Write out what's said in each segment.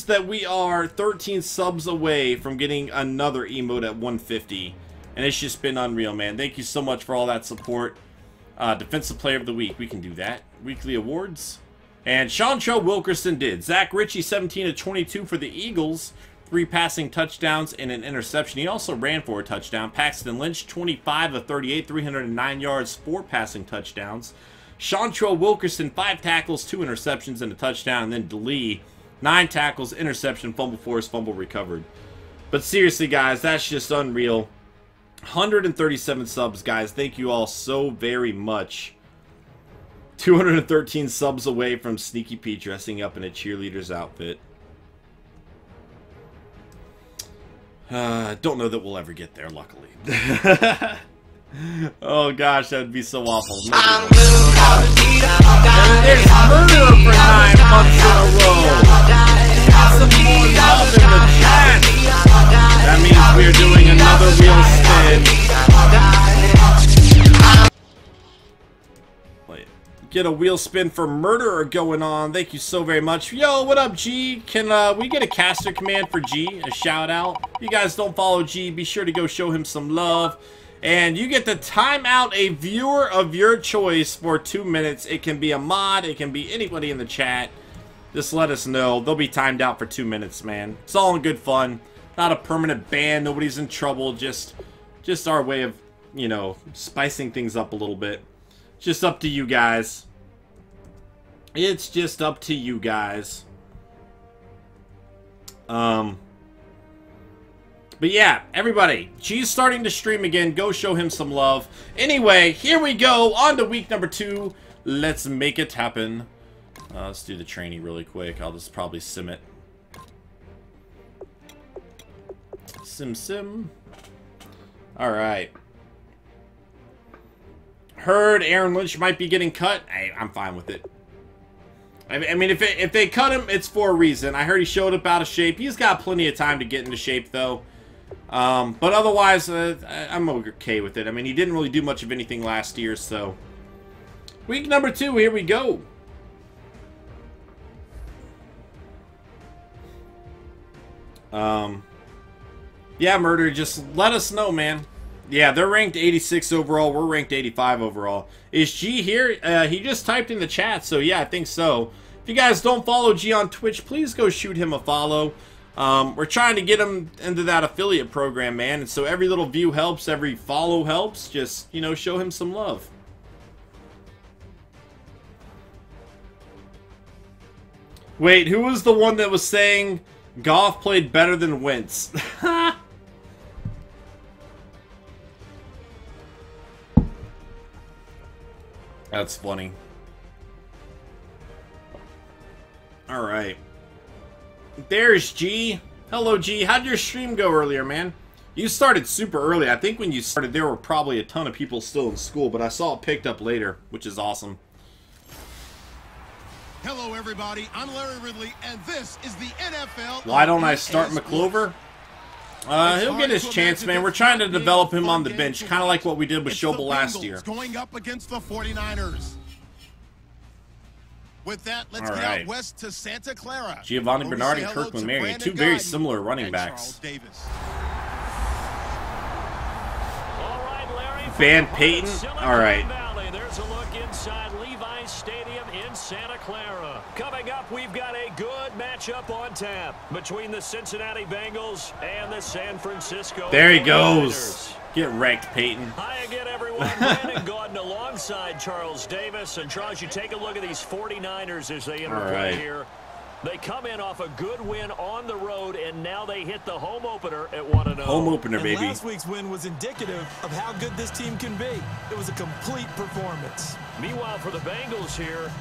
that we are 13 subs away from getting another emote at 150. And it's just been unreal, man. Thank you so much for all that support. Defensive Player of the Week. We can do that. Weekly awards. And Seantrell Wilkerson did. Zach Ritchie, 17 of 22 for the Eagles. 3 passing touchdowns and an interception. He also ran for a touchdown. Paxton Lynch, 25 of 38, 309 yards, 4 passing touchdowns. Seantrell Wilkerson, 5 tackles, 2 interceptions, and a touchdown. And then DeLee, 9 tackles, interception, fumble forced, fumble recovered. But seriously, guys, that's just unreal. 137 subs, guys. Thank you all so very much. 213 subs away from SnEaKy-P dressing up in a cheerleader's outfit. Don't know that we'll ever get there, luckily. Oh gosh, that would be so awful. And there's murder for 9 months in a row. Some more love in the chat. That means we are doing another wheel spin. Wait, get a wheel spin for murderer going on. Thank you so very much. Yo, what up, G? Can we get a caster command for G? A shout out. If you guys don't follow G, be sure to go show him some love. And you get to time out a viewer of your choice for 2 minutes. It can be a mod. It can be anybody in the chat. Just let us know. They'll be timed out for 2 minutes, man. It's all in good fun. Not a permanent ban. Nobody's in trouble. Just our way of, you know, spicing things up a little bit. Just up to you guys. It's just up to you guys. But yeah, everybody, G's starting to stream again. Go show him some love. Anyway, here we go. On to week number 2. Let's make it happen. Let's do the training really quick. I'll just probably sim it. Sim. Alright. Heard Aaron Lynch might be getting cut. Hey, I'm fine with it. I mean, if they cut him, it's for a reason. I heard he showed up out of shape. He's got plenty of time to get into shape, though. But otherwise, I'm okay with it. I mean, he didn't really do much of anything last year, so... Week number 2, here we go. Yeah, Murder, just let us know, man. Yeah, they're ranked 86 overall. We're ranked 85 overall. Is G here? He just typed in the chat, so yeah, I think so. If you guys don't follow G on Twitch, please go shoot him a follow. We're trying to get him into that affiliate program, man. And so every little view helps, every follow helps. Just, you know, show him some love. Wait, who was the one that was saying Goff played better than Wentz? That's funny. Alright. There's G. Hello, G. How'd your stream go earlier, man? You started super early. I think when you started, there were probably a ton of people still in school, but I saw it picked up later, which is awesome. Hello, everybody. I'm Larry Ridley, and this is the NFL. Why don't I start McClover? He'll get his chance, man. We're trying to develop him on the bench, kind of like what we did with Schobel last year. Going up against the 49ers. With that, let's get out west to Santa Clara. Giovanni Bernard and Kirkland Marion, 2 very similar running backs. Van Payton? Alright. There's a look inside Levi's Stadium in Santa Clara. Coming up, we've got a good matchup on tap between the Cincinnati Bengals and the San Francisco. There he goes. Get wrecked, Peyton. Hi again, everyone. Brandon Gaudin alongside Charles Davis. And Charles, you take a look at these 49ers as they enter play here. They come in off a good win on the road, and now they hit the home opener at 1-0. Home opener, baby. And last week's win was indicative of how good this team can be. It was a complete performance. Meanwhile, for the Bengals here,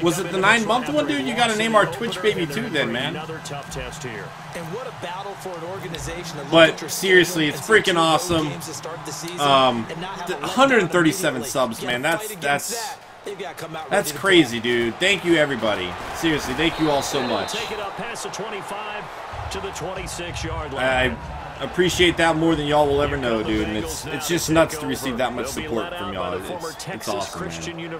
was it the 9-month one, dude? You got to name our Twitch baby too, then, man. Another tough test here. And what a battle for an organization. But seriously, it's freaking awesome. 137 subs, man. That's They've got to come out. That's crazy, dude. Thank you, everybody. Seriously, thank you all so much. Take it up past the 25 to the 26-yard line. I appreciate that more than y'all will ever know, dude. And it's just nuts to receive that much support from y'all. It's awesome, man.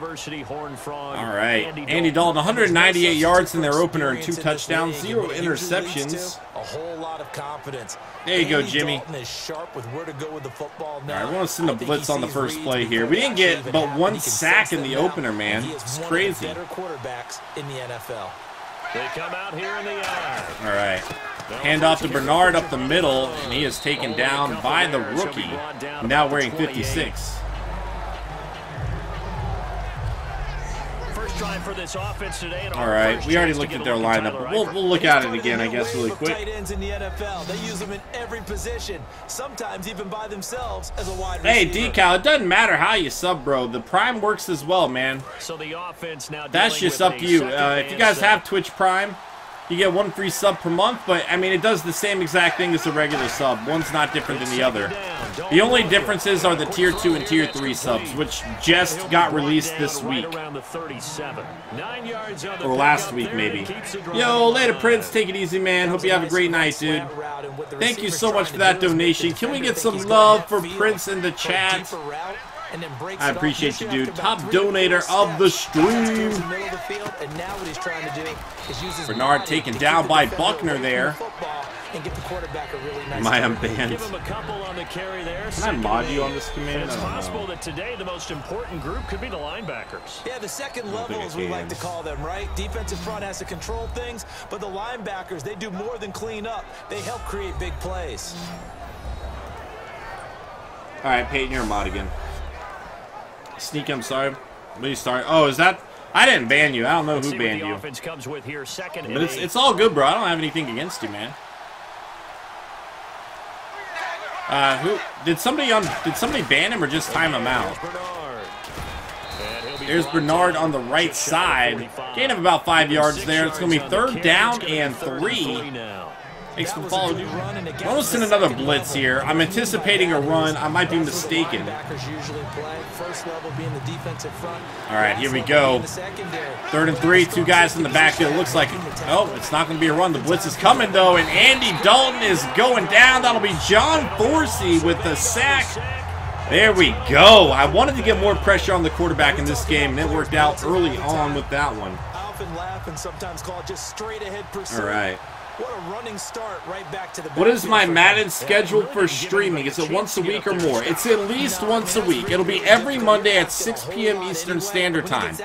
All right, Andy Dalton, 198 yards in their opener and 2 touchdowns, 0 interceptions. A whole lot of confidence. There you go, Jimmy. Dalton is sharp with where to go with the football now. All right, we want to send a blitz on the first play here. We didn't get but 1 sack in the opener, man. It's crazy. Better quarterbacks in the NFL. They come out here in the eye. All right. Hand off to Bernard up the middle, and he is taken down by the rookie, now wearing 56. First drive for this offense today. All right, we already looked at their lineup, but we'll look at it again, I guess, really quick. Tight ends in the NFL, they use them in every position, sometimes even by themselves as a wide receiver. Hey, Decal, it doesn't matter how you sub, bro. The Prime works as well, man. So the offense now. That's just up to you. If you guys have Twitch Prime, you get 1 free sub per month, but, I mean, it does the same exact thing as a regular sub. One's not different than the other. The only differences are the Tier 2 and Tier 3 subs, which just got released this week. Or last week, maybe. Yo, later, Prince. Take it easy, man. Hope you have a great night, dude. Thank you so much for that donation. Can we get some love for Prince in the chat? I appreciate you, dude. Top donator of the stream. Bernard taken down by Buckner there. Am I unbanned? Can I mod you on this command? It's possible that today the most important group could be the linebackers. Yeah, the second level, as we like to call them, right? Defensive front has to control things, but the linebackers, they do more than clean up. They help create big plays. All right, Peyton, you're a mod again. Sneak, I'm sorry. What are you starting? Oh, is that? I didn't ban you. I don't know who banned you. But it's all good, bro. I don't have anything against you, man. Who did somebody ban him or just time him out? There's Bernard on the right side. Gain of about 5 yards there. It's gonna be 3rd down and 3. Thanks for the follow, dude. I'm going to send another blitz here. I'm anticipating a run. I might be mistaken. All right, here we go. 3rd and 3, 2 guys in the backfield. Looks like, oh, it's not going to be a run. The blitz is coming, though, and Andy Dalton is going down. That'll be John Forsey with the sack. There we go. I wanted to get more pressure on the quarterback in this game, and it worked out early on with that one. All right. What a running start right back to the What is my Madden schedule for streaming? Is it once a week or more? It's at least once a week. It'll be every Monday at 6 p.m. Eastern Standard Time.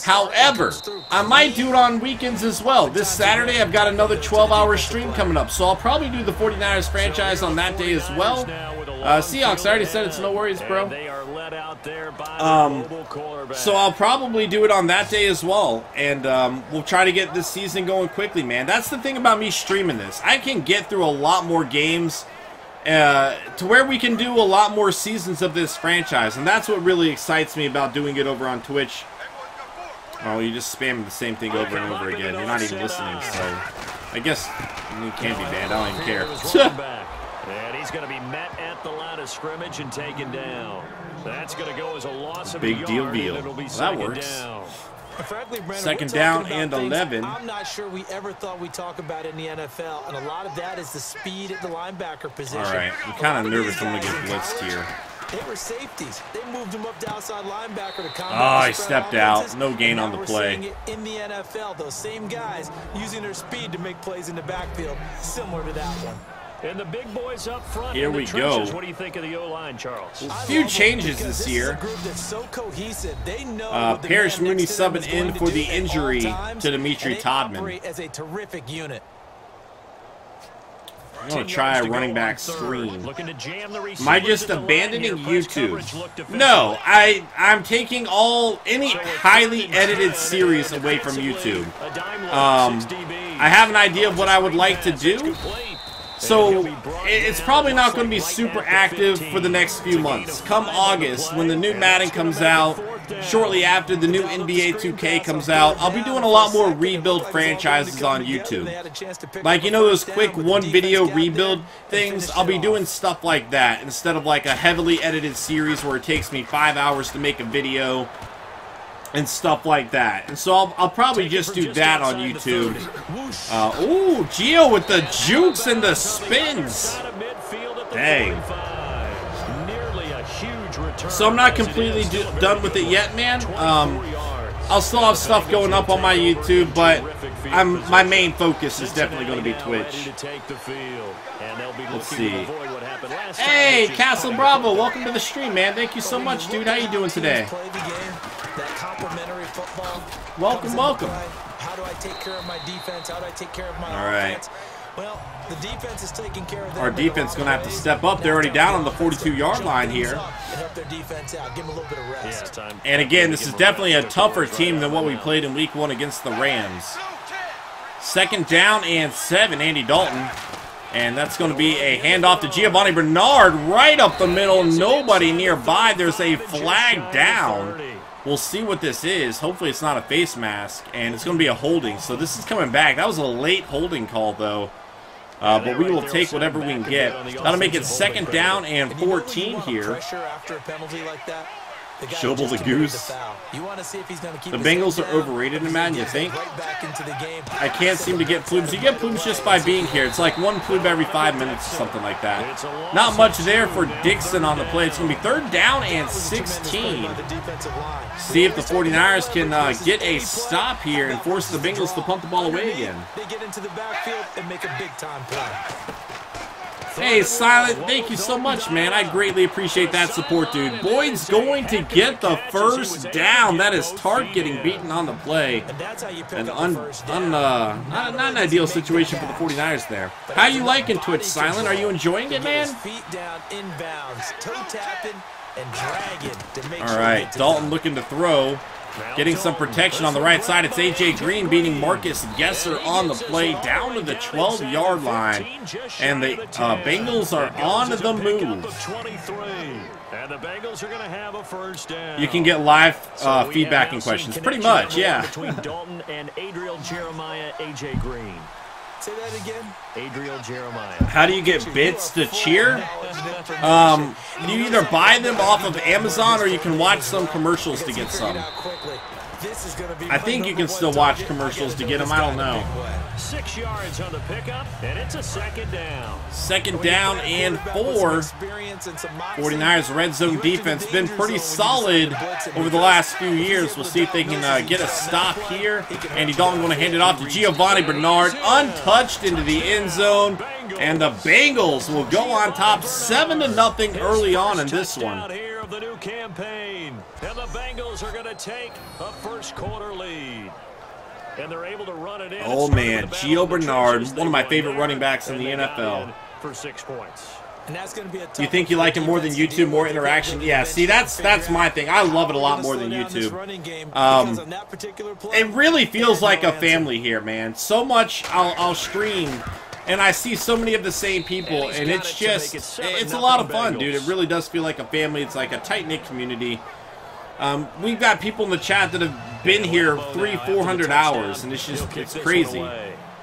However, I might do it on weekends as well. This Saturday, I've got another 12-hour stream coming up, so I'll probably do the 49ers franchise on that day as well. Seahawks, I already said it's no worries, bro. So I'll probably do it on that day as well, and we'll try to get this season going quickly, man. That's the thing about me streaming this. I can get through a lot more games to where we can do a lot more seasons of this franchise, and that's what really excites me about doing it over on Twitch. Oh, you're just spamming the same thing over and over again. You're not even listening, so I guess you can't be banned. I don't even care. And he's going to be met at the line of scrimmage and taken down. That's going to go as a loss of big a deal. Yard, Well, that works. Down. Frankly, Brandon, 2nd down and 11. I'm not sure we ever thought we'd talk about it in the NFL, and a lot of that is the speed at the linebacker position. All right, I'm kind of nervous I'm going to get blitzed here. They were safeties. They moved him up to outside linebacker to combat. Oh, he stepped out. No gain on the play. In the NFL, those same guys using their speed to make plays in the backfield, similar to that one. And the big boys up front. Here we go. What do you think of the O-line, Charles? A few changes this year. Parrish Mooney subbing in for the injury to Dimitri Todman. As a terrific unit. I'm going to try a running back screen. Am I just abandoning YouTube? No, I'm taking any highly edited series away from YouTube. I have an idea of what I would like to do. So, it's probably not going to be super active for the next few months. Come August, when the new Madden comes out, shortly after the new NBA 2K comes out, I'll be doing a lot more rebuild franchises on YouTube. Like, you know those quick one-video rebuild things? I'll be doing stuff like that instead of like a heavily edited series where it takes me 5 hours to make a video. and stuff like that. And so I'll probably just do that on YouTube. Ooh, Gio with the jukes and the spins. Dang. So I'm not completely done with it yet, man. I'll still have stuff going up on my YouTube, but my main focus is definitely going to be Twitch. Let's see. Hey, Castle Bravo, welcome to the stream, man. Thank you so much, dude. How you doing today? Welcome, welcome. How do I take care of my defense? How do I take care of my offense? Well, the defense is taking care of them. Our defense is going to have to step up. They're already down on the 42-yard line here. And again, this is definitely a tougher team than what we played in Week 1 against the Rams. 2nd down and 7, Andy Dalton. And that's going to be a handoff to Giovanni Bernard right up the middle. Nobody nearby. There's a flag down. We'll see what this is. Hopefully it's not a face mask. And it's going to be a holding. So this is coming back. That was a late holding call, though. But we will take whatever we can get. That'll make it 2nd down and 14 here. Shovel the Goose. The Bengals are overrated in Madden, you think? I can't seem to get plooms. You get plooms just by being here. It's like 1 plume every 5 minutes or something like that. Not much there for Dixon on the play. It's going to be 3rd down and 16. See if the 49ers can get a stop here and force the Bengals to punt the ball away again. They get into the backfield and make a big-time play. Hey, Silent, thank you so much, man. I greatly appreciate that support, dude. Boyd's going to get the 1st down. That is Tart getting beaten on the play. Not an ideal situation for the 49ers there. How you liking Twitch, Silent? Are you enjoying it, man? All right, Dalton looking to throw. Getting some protection on the right side. It's A.J. Green beating Marcus Gesser on the play down to the 12-yard line. And the Bengals are on the move. You can get live feedback and questions. Pretty much, yeah. Between Dalton and Adriel Jeremiah, A.J. Green. Say that again. Adriel Jeremiah. How do you get bits to cheer? You either buy them off of Amazon or you can watch some commercials to get some. I think you can still watch commercials to get them. I don't know. 6 yards on the pickup, and it's a 2nd down. 2nd down and 4. 49ers red zone defense been pretty solid over the last few years. We'll see if they can get a stop here. Andy Dalton going to hand it off to Giovanni Bernard, untouched into the end zone. And the Bengals will go on top 7-0 early on in this one. The new campaign, and the Bengals are going to take a first-quarter lead. And they're able to run it in. Oh man, Gio Bernard, one of my favorite running backs in the NFL. For 6 points. And that's going to be a you think you like it more than YouTube, more interaction? Yeah, see, that's my thing. I love it a lot more than YouTube. It really feels like a family here, man. So much I'll stream, and I see so many of the same people, and it's just, it's a lot of fun, dude. It really does feel like a family. It's like a tight-knit community. We've got people in the chat that have been here 300-400 hours, and it's crazy.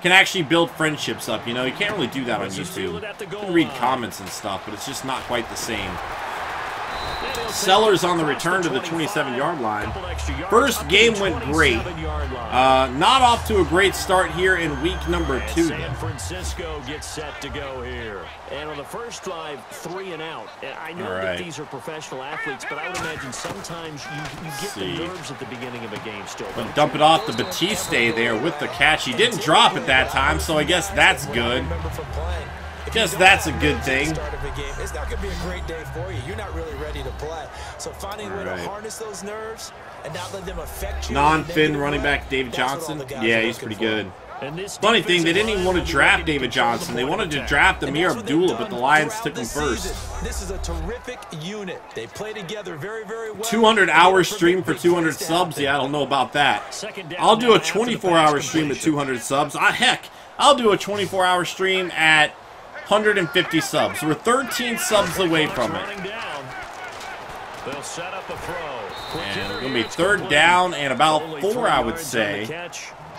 Can actually build friendships up, you know? You can't really do that on YouTube. You can read comments and stuff, but it's just not quite the same. Sellers on the return to the 27-yard line. First game went great. Not off to a great start here in week number 2. San Francisco gets set to go here. And on the first drive, 3 and out. I know that these are professional athletes, but I would imagine sometimes you get the nerves at the beginning of a game still. But dump it off to Batiste there with the catch. He didn't drop it that time, so I guess that's good. Guess that's a good thing. It's not going to be a great day for you. You're not really ready to play. So finding a way to harness those nerves and not let them affect you. Non-Finn running back David Johnson. Yeah, he's pretty good. Funny thing, they didn't even want to draft David Johnson. They wanted to draft Amir Abdullah, but the Lions took him first. This is a terrific unit. They play together very, very well. 200-hour stream for 200 subs? Yeah, I don't know about that. I'll do a 24-hour stream at 200 subs. Heck, I'll do a 24-hour stream at 150 subs. We're 13 subs away from it. They'll set up a throw. And it's going to be 3rd down and about 4, I would say.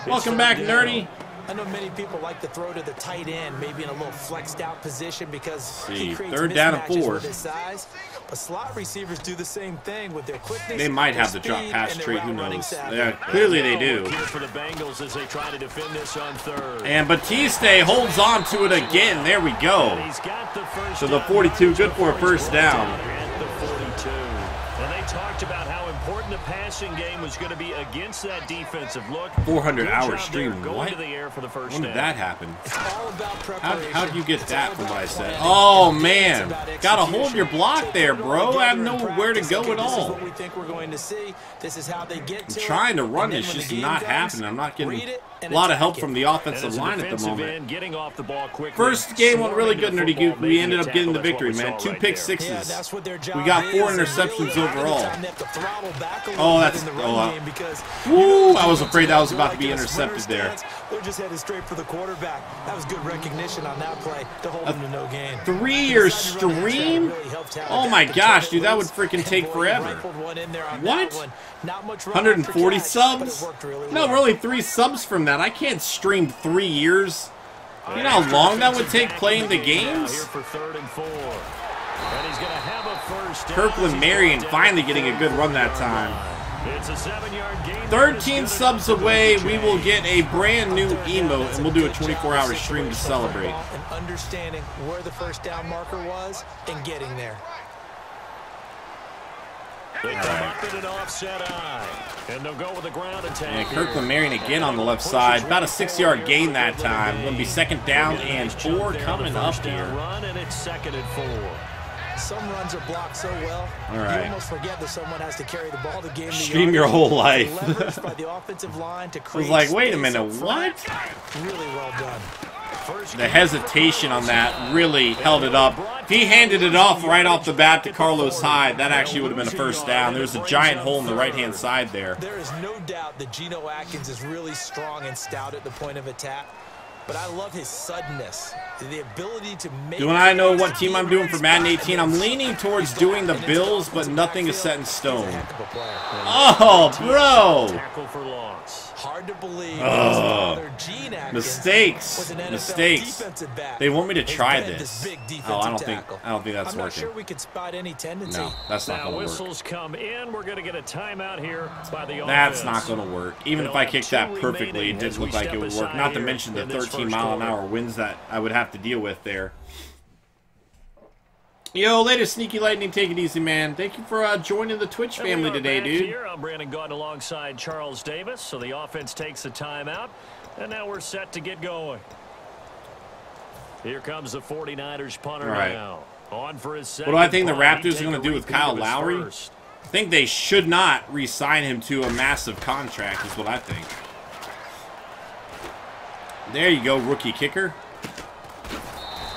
Welcome back, Nerdy. I know many people like to throw to the tight end, maybe in a little flexed out position because he creates third down and 4 with his size. But slot receivers do the same thing with their quickness. They might have the drop pass trait, who knows? Yeah, clearly they do. For the Bengals as they try to defend this on 3rd. And Batiste holds on to it again. There we go. So the 42, good for a first down. At the 42. And they talked about how important the passing game was going to be against that defensive look. 400-hour stream. What? To the air for the first when did that happen? It's all about preparation. How'd you get that from what I said? Oh, man. Got to hold your block there, bro. I have nowhere to go at all. What we think we're going to see. This is how they get to I'm trying to run. It's just not happening. I'm not getting a lot of help from the offensive line at the moment. First game went really good, Nerdy Goop. We ended up getting the victory, man. 2 pick sixes. We got 4 interceptions overall. Oh, that's... Woo! I was afraid that was about to be intercepted there. They're just headed straight for the quarterback. That was good recognition on that play to hold him to no gain. 3-year stream? Oh my gosh, dude, that would freaking take forever. What? 140 subs? No, we're only 3 subs from that. I can't stream 3 years. You know how long that would take playing the games? Kirkland Marion finally getting a good run that time. 13 subs away, we will get a brand new emote, and we'll do a 24-hour stream to celebrate. And understanding where the first down marker was and getting there. They come up in an offset eye, and they'll go with the ground attack. And Kirkland Marion again on the left side. About a 6-yard gain that time. Going to be 2nd down and 4 coming up here. Run, and it's 2nd and 4. Some runs are blocked so well, all right. You almost forget that someone has to carry the ball to gain the stream your whole life. by the offensive line to I was like, wait a minute, what? Really well done. The hesitation on that really held it up. If he handed it off right off the bat to Carlos Hyde, that actually would have been a first down. There's a giant hole in the right-hand side there. There is no doubt that Geno Atkins is really strong and stout at the point of attack. But I love his suddenness, the ability to make... Do I know what team I'm doing for Madden 18? I'm leaning towards doing the Bills, but nothing is set in stone. Oh, bro! Tackle for loss. Hard to believe. Mistakes. They want me to try this. Oh, I don't think that's I'm not working. sure we could spot any tendency. No, that's not going to work. Whistles come in. We're going to get a timeout here by the That's offense. not going to work. Even if I kicked that perfectly, it didn't look like it would work. Not to mention the 13-mile-an-hour winds that I would have to deal with there. Yo, later, Sneaky Lightning, take it easy, man. Thank you for joining the Twitch family today, dude. Here, I'm Brandon Gordon alongside Charles Davis. So the offense takes a timeout, and now we're set to get going. Here comes the 49ers punter now. On for his second. What do I think the Raptors are going to do with Kyle Lowry? I think they should not re-sign him to a massive contract, is what I think. There you go, rookie kicker.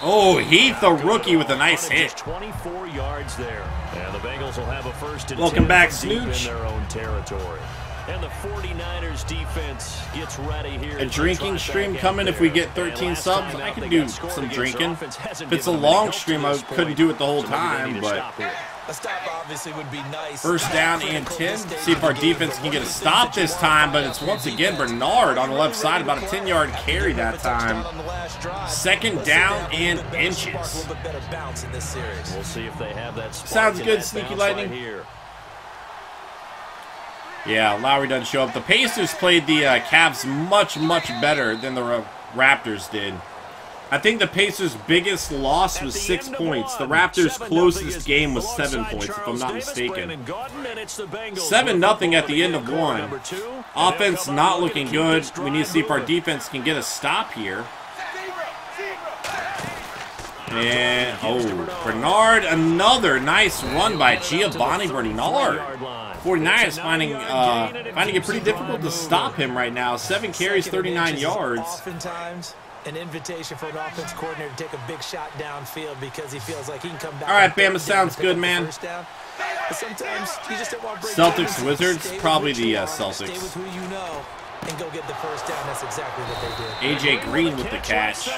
Oh, Heath, the rookie, with a nice hit. 24 yards there. And the Bengals will have a first and 10 welcome back, deep in Snooch. their own territory. And the 49ers defense gets ready here. A drinking stream coming if we get 13 subs. I can do some drinking. If it's a long stream, I couldn't do it the whole time, but A stop obviously would be nice. first down and 10. See if our defense can get a stop this time, but it's once again Bernard on the left side, about a 10-yard carry that time. 2nd down and inches. A little bit better bounce in this series. We'll see if they have that. Sounds good, Sneaky Lightning. Yeah, Lowry doesn't show up. The Pacers played the Cavs much, much better than the Raptors did. I think the Pacers' biggest loss was 6 points. The Raptors' closest game was 7 points, if I'm not mistaken. 7-0 at the end of one. Offense not looking good. We need to see if our defense can get a stop here. And, oh, Bernard, another nice run by Giovanni Bernard. 49ers finding it pretty difficult to stop him right now. 7 carries, 39 yards. Oftentimes, an invitation for an offense coordinator to take a big shot downfield because he feels like he can come back. All right, Bama, sounds good, man. But sometimes you just don't want to break Celtics, Wizards, probably the Celtics. Stay with who you know. and go get the first down. That's exactly what they did. A.J. Green with the catch.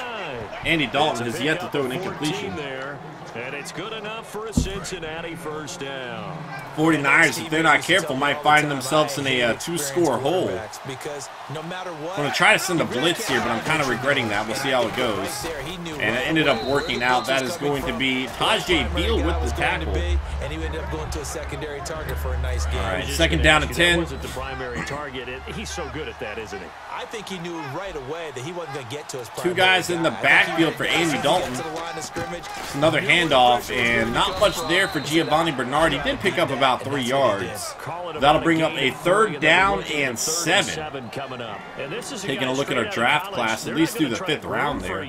Andy Dalton has yet to throw an incompletion. And it's good enough for a Cincinnati first down. 49ers, if they're not careful, might find themselves in a two-score hole. I'm going to try to send a blitz here, but I'm kind of regretting that. We'll see how it goes. And it ended up working out. That is going to be Tajay Beal with the tackle. And he ended up going to a secondary target for a nice game. All right, second down and 10. Wasn't the primary target. He's so good at that, isn't he? I think he knew right away that he wasn't going to get to his two guys in the backfield for Andy Dalton. It's another handoff, and not much there for Giovanni Bernard. He did pick up about 3 yards. That'll bring up a third down and 7. Taking a look at our draft class, at least through the 5th round there. All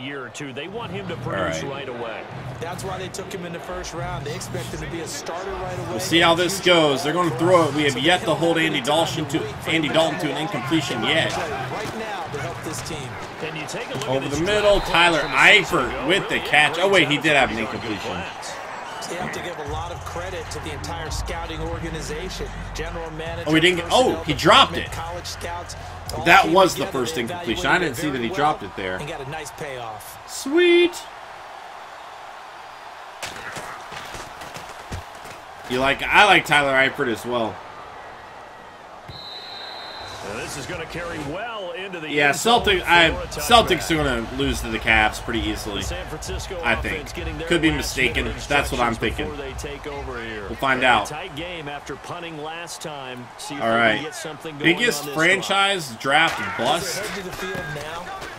right. That's why they took him in the first round. They expect him to be a starter right away. We'll see how this goes. They're going to throw it. We have yet to hold Andy Dalton to an incompletion yet. Right now to help this team. Over the middle, Tyler Eifert with the catch. Oh wait, he did have an incompletion. They have to give a lot of credit to the entire scouting organization. General manager. Oh, he didn't. Oh, he dropped it. That was the first incompletion. I didn't see that he dropped it there. And got a nice payoff. Sweet. I like Tyler Eifert as well. And this is going to carry well into the Celtics are going to lose to the Cavs pretty easily. I think. Could be mistaken. That's what I'm thinking. We'll find out. All right. Biggest franchise draft bust.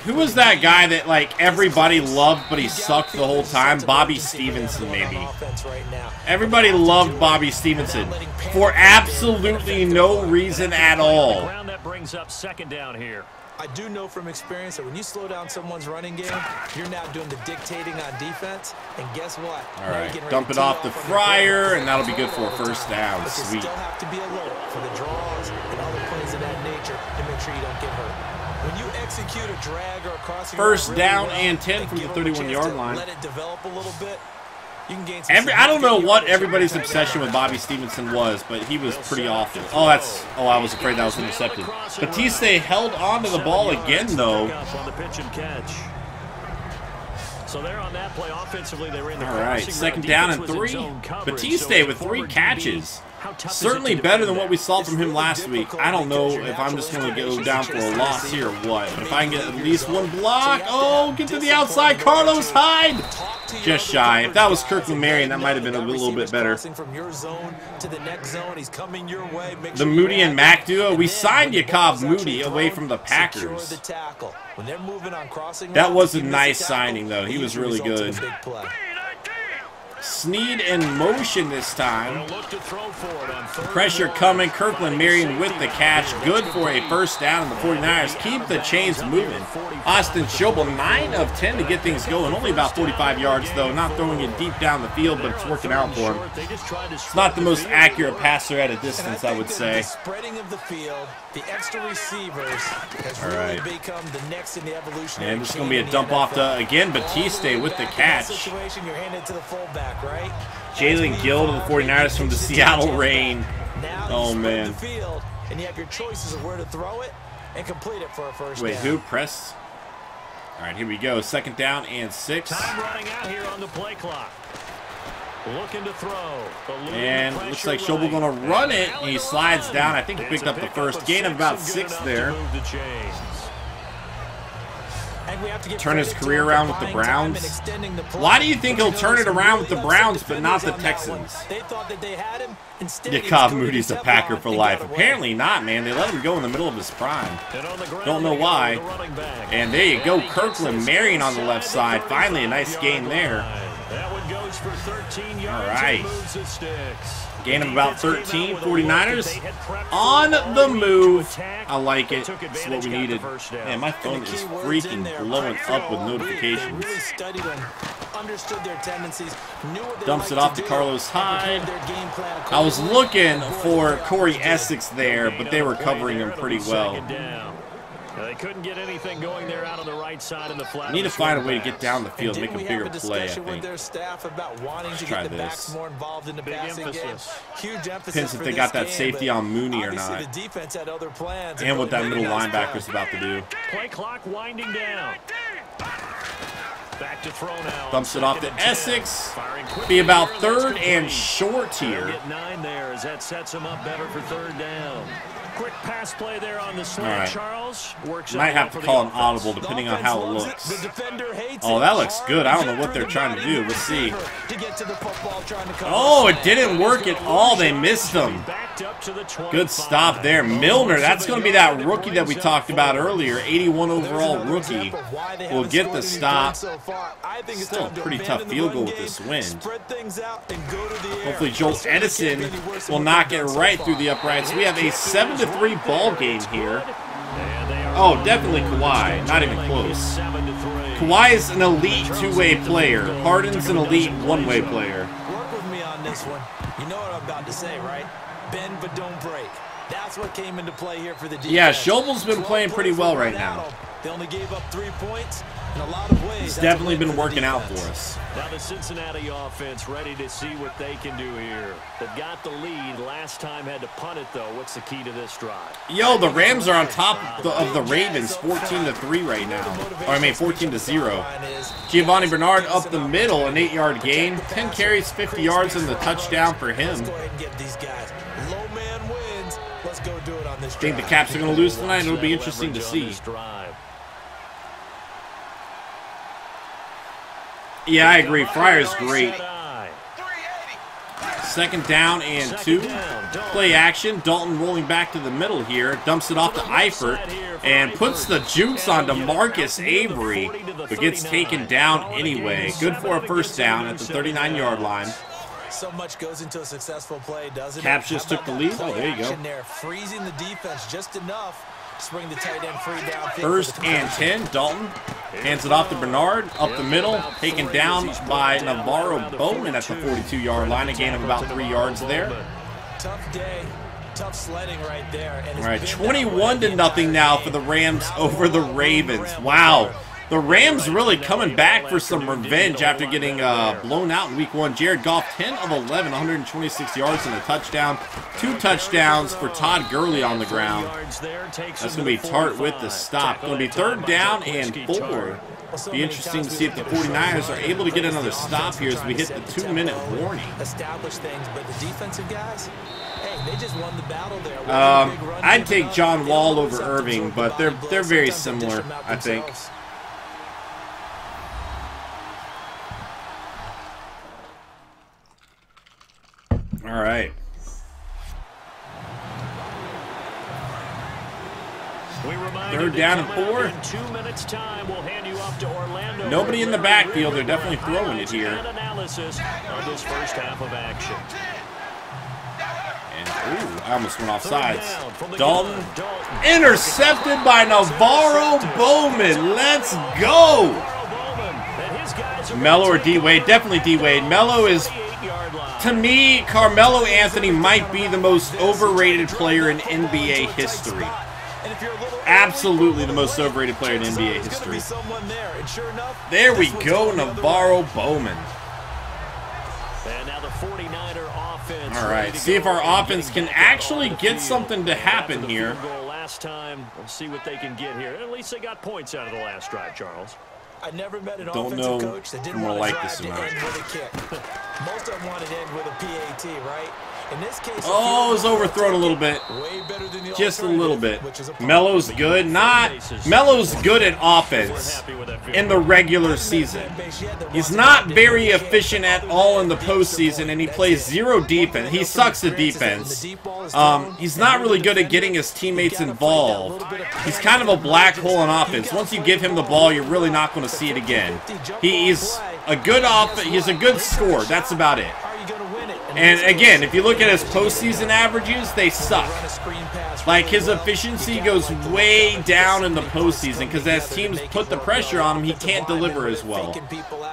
Who was that guy that like everybody loved but he sucked the whole time? Bobby Stevenson, maybe. Everybody loved Bobby Stevenson for absolutely no reason at all. Brings up second down here. I do know from experience that when you slow down someone's running game, you're now doing the dictating on defense. And guess what? All right, dump it off the fryer, and that'll be good for a first down. But you still have to be alert for the draws and other plays of that nature to make sure you don't get hurt. When you execute a drag or a crossing, first down and 10 from the 31-yard line. Let it develop a little bit. I don't know what everybody's obsession with Bobby Stevenson was, but he was pretty awful. Oh, I was afraid that was intercepted. Batiste held on to the ball again, though. So they're on that play offensively. They were in the all right, second down and 3. Batiste with 3 catches. Certainly better than what we saw from him last week. I don't know if I'm just going to go down for a loss here or what. But if I can get at least one block. Oh, get to the outside. Carlos Hyde. Just shy. If that was Kirkland Marion, that might have been a little bit better. The Moody and Mack duo. We signed Yakov Moody away from the Packers. That was a nice signing, though. He was really good. Sneed in motion this time. Pressure coming. Kirkland Marion with the catch. Good for a first down. The 49ers keep the chains moving. Austin Schobel, 9 of 10 to get things going. Only about 45 yards, though. Not throwing it deep down the field, but it's working out for him. It's not the most accurate passer at a distance, I would say. Spreading of the field, the extra receivers has really become the next in the evolution. And it's going to be a dump off to, again, Batiste with the catch. You're handed to the fullback, right? Jalen Gill to the 49ers from the Seattle Rain. Oh, man. And you have your choices of where to throw it and complete it for a first down. Wait, who? Press? All right, here we go. Second down and 6. Time running out here on the play clock. Looking to throw. And it looks like Schobel going to run it. And he slides down. I think he picked up the first gain of about 6 there. Turn his career around with the Browns. Why do you think he'll turn it around with the Browns but not the Texans? Yakov Moody's a Packer for life. Apparently not, man. They let him go in the middle of his prime. Don't know why. And there you go. Kirkland Marion on the left side. Finally a nice gain there. All right. Gain of about 13. 49ers on the move. I like it. This is what we needed. Man, my phone is freaking blowing up with notifications. Dumps it off to Carlos Hyde. I was looking for Corey Essex there, but they were covering him pretty well. They couldn't get anything going there out on the right side in the flat. Need to find a way to get down the field, make a bigger play, I think. With their staff about wanting Let's to try get the backs this. more involved in the passing game. Huge emphasis. Depends if they got that safety on Mooney or not. The defense had other plans, and what that middle linebacker's about to do. Play clock winding down. Back to throw now. Dumps it off to Essex. Be about 3rd and short here. Get 9 there as that sets him up better for 3rd down. Quick pass play there on the slant. Right. Charles works. Might have to call an audible depending on how it looks. Oh, that looks good. I don't know what they're trying to do. Let's see. Oh, it didn't work at all. They missed him. Good stop there. Milner, that's going to be that rookie that we talked about earlier. 81 overall rookie. Will get the stop. Still a pretty tough field goal with this wind. Hopefully Joel Edison will knock it right through the uprights. We have a 7-3 ball game here. Oh, definitely Kawhi. Not even close. Kawhi is an elite two-way player. Harden's an elite one-way player. Work with me on this one. You know what I'm about to say, right? Bend but don't break. That's what came into play here for the defense. Yeah, Schobel's been playing pretty well right now. They only gave up 3 points. In a lot of ways, it's definitely been working out for us. Now the Cincinnati offense ready to see what they can do here. They've got the lead. Last time had to punt it, though. What's the key to this drive? Yo, the Rams are on top of the Ravens, 14-3 right now. Or I mean, 14-0. Giovanni Bernard up the middle, an 8-yard gain. 10 carries, 50 yards, and the touchdown for him. Let's go ahead and get these guys. Low man wins. Let's go do it on this drive. Think the Caps are going to lose tonight? It'll be interesting to see. Yeah, I agree. Fryer's great. 2nd down and 2. Play action. Dalton rolling back to the middle here. Dumps it off to Eifert and puts the jukes on to Marcus Avery, but gets taken down anyway. Good for a 1st down at the 39-yard line. So much goes into a successful play, doesn't it? Caps just took the lead. Oh, there you go. Freezing the defense just enough. Bring the tight end free downfield. 1st and 10. Dalton hands it off to Bernard up the middle, taken down by Navarro Bowman at the 42-yard line. A gain of about 3 yards there. Tough day, tough sledding right there. All right, 21-0 now for the Rams over the Ravens. Wow. The Rams really coming back for some revenge after getting blown out in Week 1. Jared Goff, 10 of 11, 126 yards and a touchdown. 2 touchdowns for Todd Gurley on the ground. That's going to be Tart with the stop. Going to be 3rd down and 4. Be interesting to see if the 49ers are able to get another stop here as we hit the 2-minute warning. Establish things, but the defensive guys, hey, they just won the battle there. I'd take John Wall over Irving, but they're very similar, I think. All right. Third down and 4. In 2 minutes' time, we'll hand you off to Orlando. Nobody in the backfield. They're definitely throwing it here. Analysis on this first half of action. And ooh, I almost went off sides. Dalton intercepted by Navarro Bowman. Let's go. Mello or D-Wade? Definitely D-Wade. Mello is, to me, Carmelo Anthony might be the most overrated player in NBA history. Absolutely the most overrated player in NBA history. There we go, Navarro Bowman. All right, see if our offense can actually get something to happen here. Last time, we'll see what they can get here. At least they got points out of the last drive, Charles. I never met an Don't offensive know coach that didn't I'm gonna want to like drive this to amount. end with a kick. Most of them wanted to end with a PAT, right? In this case, Oh, it was overthrown a little bit. way better than the Just a little bit. alternative, which is a punt. Melo's good. Melo's good at offense in the regular season. He's not very efficient at all in the postseason, and he plays 0 defense. He sucks at defense. He's not really good at getting his teammates involved. He's kind of a black hole in offense. Once you give him the ball, you're really not going to see it again. He's a good He's a good scorer. That's about it. And again, if you look at his postseason averages, they suck. Like, his efficiency goes way down in the postseason because as teams put the pressure on him, he can't deliver as well.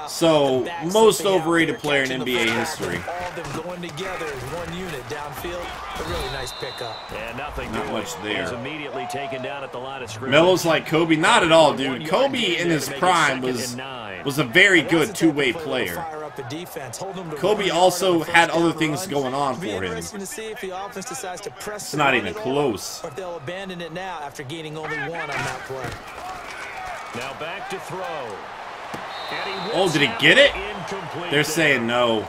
So, most overrated player in NBA history. All of them going together as one unit downfield. A really nice pickup. And nothing Not much there. He's immediately taken down at the line of scrimmage. Melo's like Kobe. Not at all, dude. Kobe in his prime was a very good two-way player. Kobe also had other things going on for him. It's not even close. Or if they'll abandon it now after gaining only one on that play. Now back to throw. Oh, did he get it? Incomplete. They're saying no.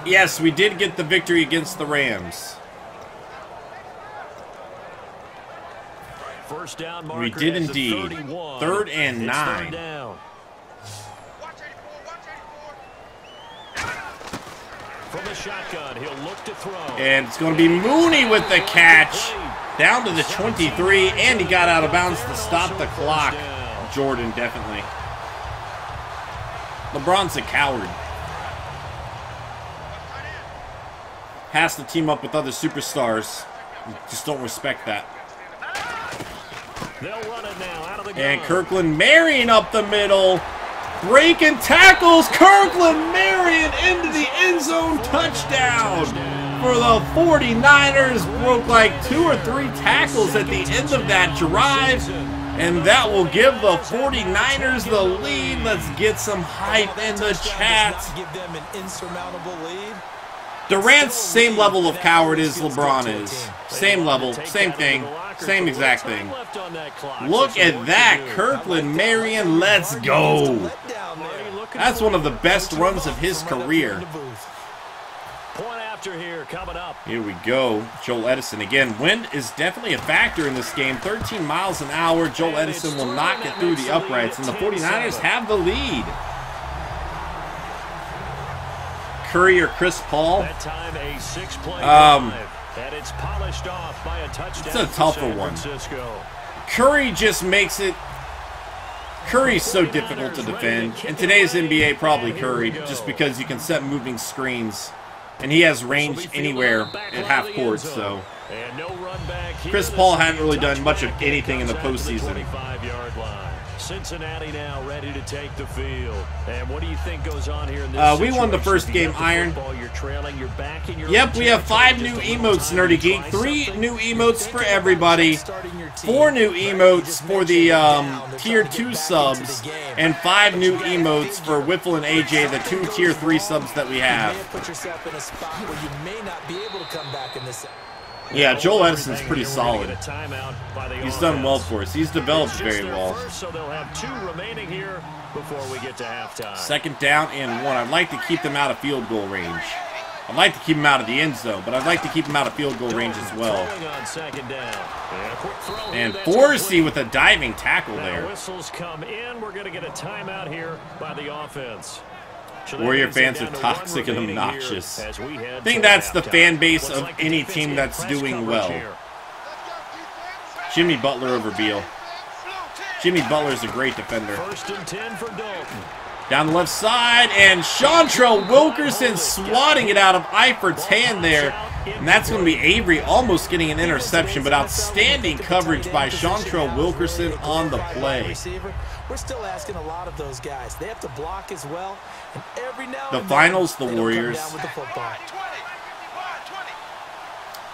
Yes, we did get the victory against the Rams. First down marker We did at the indeed. 31. 3rd and It's 9. third down. From the shotgun, he'll look to throw. And it's going to be Mooney with the catch. Down to the 23, and he got out of bounds to stop the clock. Jordan, definitely. LeBron's a coward. Has to team up with other superstars. Just don't respect that. They'll run it now out of the gun. And Kirkland Marion up the middle. Breaking tackles. Kirkland Marion into the end zone. Touchdown for the 49ers. Broke like 2 or 3 tackles at the end of that drive. And that will give the 49ers the lead. Let's get some hype in the chat. Give them an insurmountable lead. Durant's same level of coward as LeBron is. Same level, same thing, same exact thing. Look at that, Kirkland Marion, let's go. That's one of the best runs of his career. Point after here coming up. Here we go. Joel Edison again. Wind is definitely a factor in this game. 13 miles an hour. Joel Edison will not get through the uprights, and the 49ers have the lead. Curry or Chris Paul? That time a 6-play drive, and it's polished off by a touchdown. It's a tougher one. Curry just makes it. Curry's so difficult to defend. In today's NBA, probably Curry, just because you can set moving screens. And he has range anywhere at half court, so. Chris Paul hadn't really done much of anything in the postseason. Cincinnati now ready to take the field. And what do you think goes on here in this we won the first game, Iron. You're trailing, you're back in your Yep, we have 5 new emotes, Nerdy Geek. 3 new emotes for everybody. 4 new emotes for the Tier 2 subs. And 5 new emotes for Whiffle and AJ, the 2 Tier 3 subs that we have. Put yourself in a spot where you may not be able to come back in this. Yeah, Joel Edison's pretty solid. He's done well for us. He's developed very well. So they'll have 2 remaining here before we get to halftime. 2nd down and 1. I'd like to keep them out of field goal range. I'd like to keep them out of the end zone, but I'd like to keep them out of field goal range as well. And Forsey with a diving tackle there. Whistles come in. We're going to get a timeout here by the offense. Warrior fans are toxic and obnoxious. I think that's the fan base of any team that's doing well. Jimmy Butler over Beal. Jimmy Butler's a great defender. 1st and 10 for Dalton. Down the left side, and Chantrell Wilkerson swatting it out of Eifert's hand there. And that's going to be Avery almost getting an interception, but outstanding coverage by Chantrell Wilkerson on the play. We're still asking a lot of those guys. They have to block as well. And every now The and finals, then, the Warriors. 49ers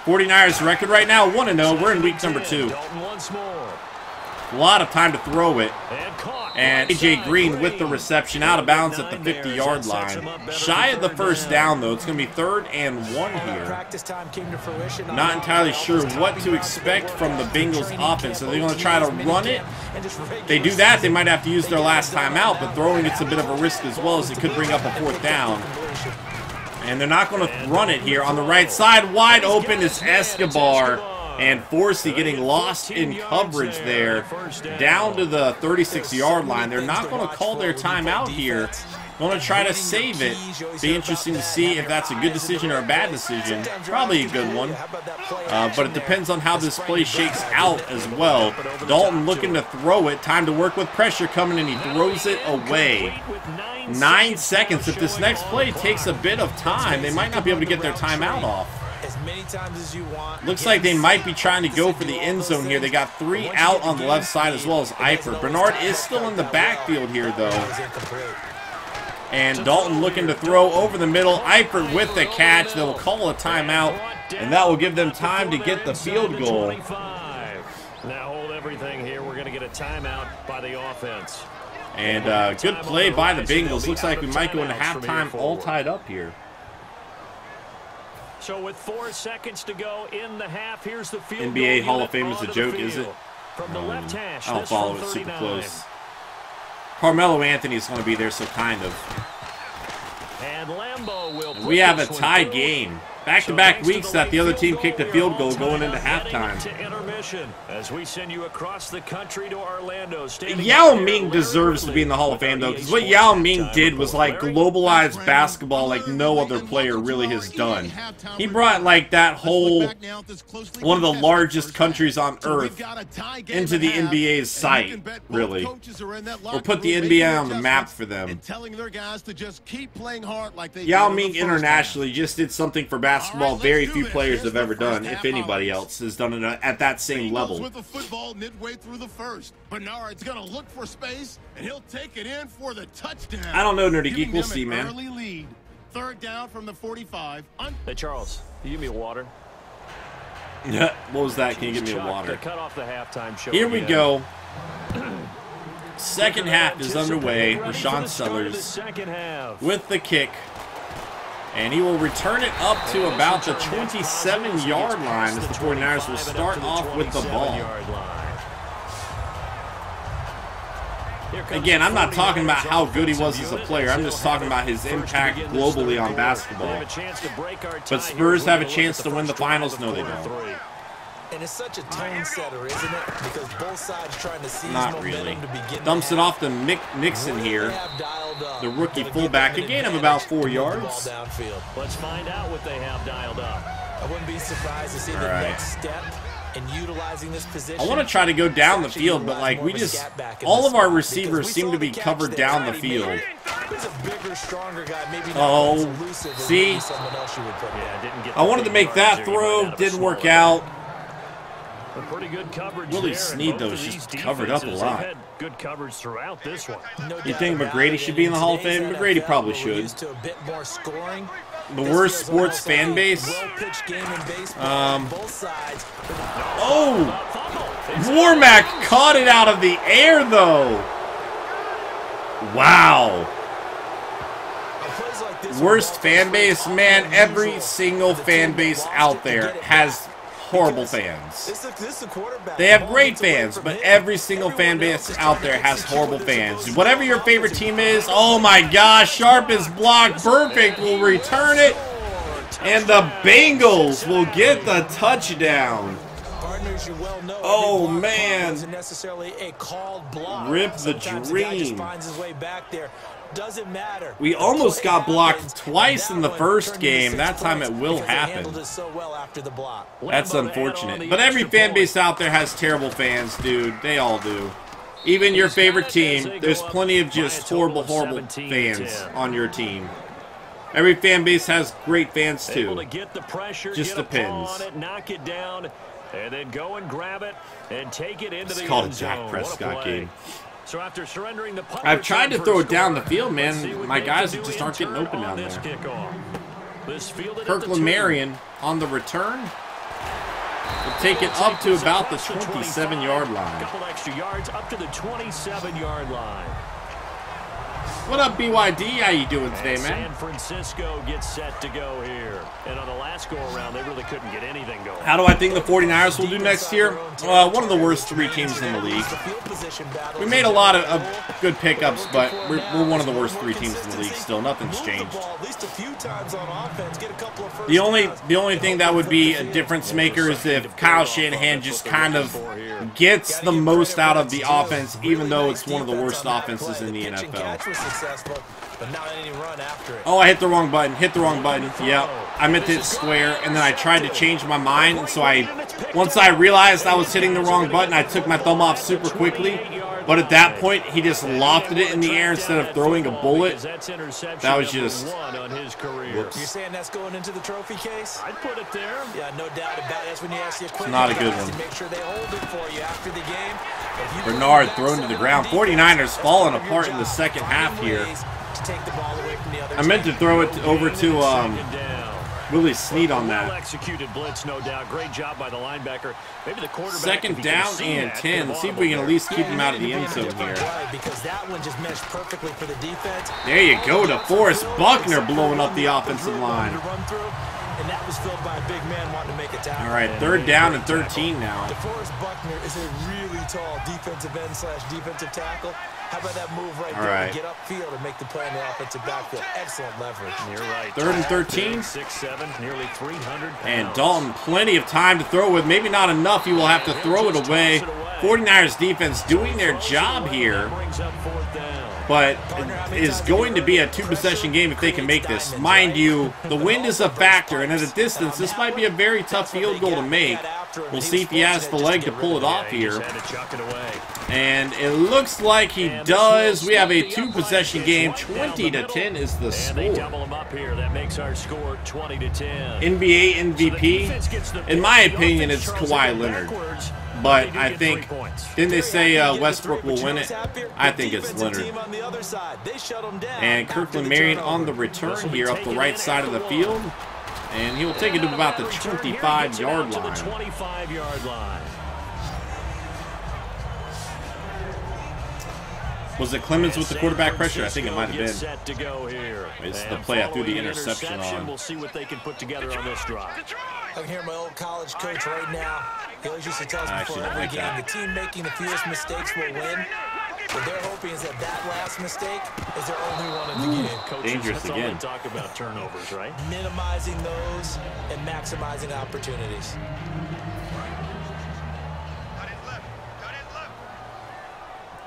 49ers record right now, 1-0. We're in week number 2. A lot of time to throw it. And AJ Green with the reception, out of bounds at the 50-yard line. Shy of the 1st down, though. It's going to be 3rd and 1 here. Not entirely sure what to expect from the Bengals offense. Are they going to try to run it? If they do that, they might have to use their last timeout, but throwing it's a bit of a risk as well, as it could bring up a 4th down. And they're not going to run it here. On the right side, wide open is Escobar. And Forsey getting lost in coverage there, down to the 36-yard line. They're not going to call their timeout here. Going to try to save it. Be interesting to see if that's a good decision or a bad decision. Probably a good one. But it depends on how this play shakes out as well. Dalton looking to throw it. Time to work with pressure coming, and he throws it away. 9 seconds. If this next play takes a bit of time, they might not be able to get their timeout off. many times as you want. Looks like they might be trying to go for the end zone here. They got 3 out on the left side as well as Eifert. Bernard is still in the backfield here, though. And Dalton looking to throw over the middle. Eifert with the catch. They'll call a timeout, and that will give them time to get the field goal. Now hold everything here. We're going to get a timeout by the offense. And good play by the Bengals. Looks like we might go into halftime all tied up here. So with 4 seconds to go in the half, here's the field NBA goal Hall of Fame is a joke, is it? From the left hash, I don't follow it super close. Carmelo Anthony's going to be there, so kind of. And Lambeau will We have a tie game. Back-to-back weeks that the other team kicked a field goal going into halftime. As we send you across the country to Orlando. Yao Ming deserves to be in the Hall of Fame, though, because what Yao Ming did was, like, globalize basketball like no other player really has done. He brought, like, that whole, one of the largest countries on earth into the NBA's sight, really. Or put the NBA on the map for them. Yao Ming internationally just did something for basketball very few players have ever done, if anybody else has done it at that same level. With the football midway through the first. Bernard's going to look for space, and he'll take it in for the touchdown. I don't know, Nerdy Geek. We'll see, man. Early lead. 3rd down from the 45. Hey, Charles, can you give me a water? What was that? Can you give me a water? Cut off the halftime show. Here we go. Second half is underway. Rashawn Sellers with the kick. And he will return it up to about the 27-yard line as the 49ers will start off with the ball. Again, I'm not talking about how good he was as a player. I'm just talking about his impact globally on basketball. But Spurs have a chance to win the finals? No, they don't. And it's such a tone setter, isn't it? Because both sides trying to seize not really. to begin Dumps it off to Nixon here. The rookie fullback, a gain of about 4 yards. Let's find out what they have dialed up. I wouldn't be surprised to see the next step in utilizing this position. I want to try to go down the field, but like we just, all of our receivers seem to be covered down the field. Oh, see? I wanted to make that throw, didn't work out. Pretty good coverage. Willie Snead, though, is just covered up a lot. Good coverage throughout this one. You think McGrady should be in the Hall of Fame? McGrady probably should. The worst sports fan base? Oh! Warmack caught it out of the air, though! Wow. Worst fan base? Man, every single fan base out there has horrible fans. They have great fans, but every single fan base out there has horrible fans. Whatever your favorite team is, oh my gosh, Sharp is blocked perfect, will return it, and the Bengals will get the touchdown. Oh man, rip the dream. Doesn't matter. We almost got blocked twice in the first game. That time it will happen. That's unfortunate. But every fan base out there has terrible fans, dude. They all do. Even your favorite team, there's plenty of just horrible, horrible fans on your team. Every fan base has great fans too. Just depends. Knock it down, and then go and grab it and take it into the end zone. It's called a Dak Prescott game. So after surrendering the punt, I've tried to throw it down the field, man. My guys just aren't getting open down there. Kirkland Marion on the return will take it up to about the 27-yard line. A couple extra yards up to the 27-yard line. What up, BYD? How you doing today, man? San Francisco gets set to go here. And on the last go-around, they really couldn't get anything going. How do I think the 49ers will do next year? One of the worst 3 teams in the league. We made a lot of good pickups, but we're one of the worst 3 teams in the league still. Nothing's changed. The only thing that would be a difference maker is if Kyle Shanahan just kind of gets the most out of the offense, even though it's one of the worst offenses in the NFL. Oh, I hit the wrong button. Hit the wrong button. Yep. I meant to hit square, and then I tried to change my mind, and so once I realized I was hitting the wrong button, I took my thumb off super quickly, But at that point, he just lofted it in the air instead of throwing a bullet. That was just... Whoops. You're saying that's going into the trophy case? I'd put it there. Yeah, no doubt about it. That's when you ask you a It's not a good one. to make sure they hold it for you after the game. Bernard thrown to the ground. 49ers falling apart in the second half here. I meant to throw it over to Willie Snead on that. Executed blitz, no doubt. Great job by the linebacker. Maybe the quarterback. Second down and 10. Let's see if we can at least keep him out of the end zone here. Because that one just meshed perfectly for the defense. There you go, to Forrest Buckner blowing up the offensive line. And that was filled by a big man wanting to make a tackle. All right, third down and 13 now. DeForest Buckner is a really tall defensive end / defensive tackle. How about that move right there? Right. Get upfield and make the play in the offensive backfield. Excellent leverage. You're right. Third and 13. 6'7", nearly 300 pounds. And Dalton, plenty of time to throw with. Maybe not enough. He will have to throw it away. 49ers defense doing their job here. But it is going to be a two-possession game if they can make this. Mind you, the wind is a factor, and at a distance, this might be a very tough field goal to make. We'll see if he has the leg to pull it off here. And it looks like he does. We have a two-possession game. 20-10 is the score. That makes our score 20-10. NBA MVP, in my opinion, it's Kawhi Leonard. But I think, didn't they say Westbrook will win it? I think it's Leonard. And Kirkland Marion on the return here up the right side of the field. And he will take it to about the 25-yard line. Was it Clemens with the quarterback pressure? I think it might have been. It's the play I threw the interception on. We'll see what they can put together on this drive. I can hear my old college coach right now. He always used to tell us before every game, the team making the fewest mistakes will win. What they're hoping is that last mistake is their only one in the game. Coaches, dangerous again. Talk about turnovers, right? Minimizing those and maximizing opportunities.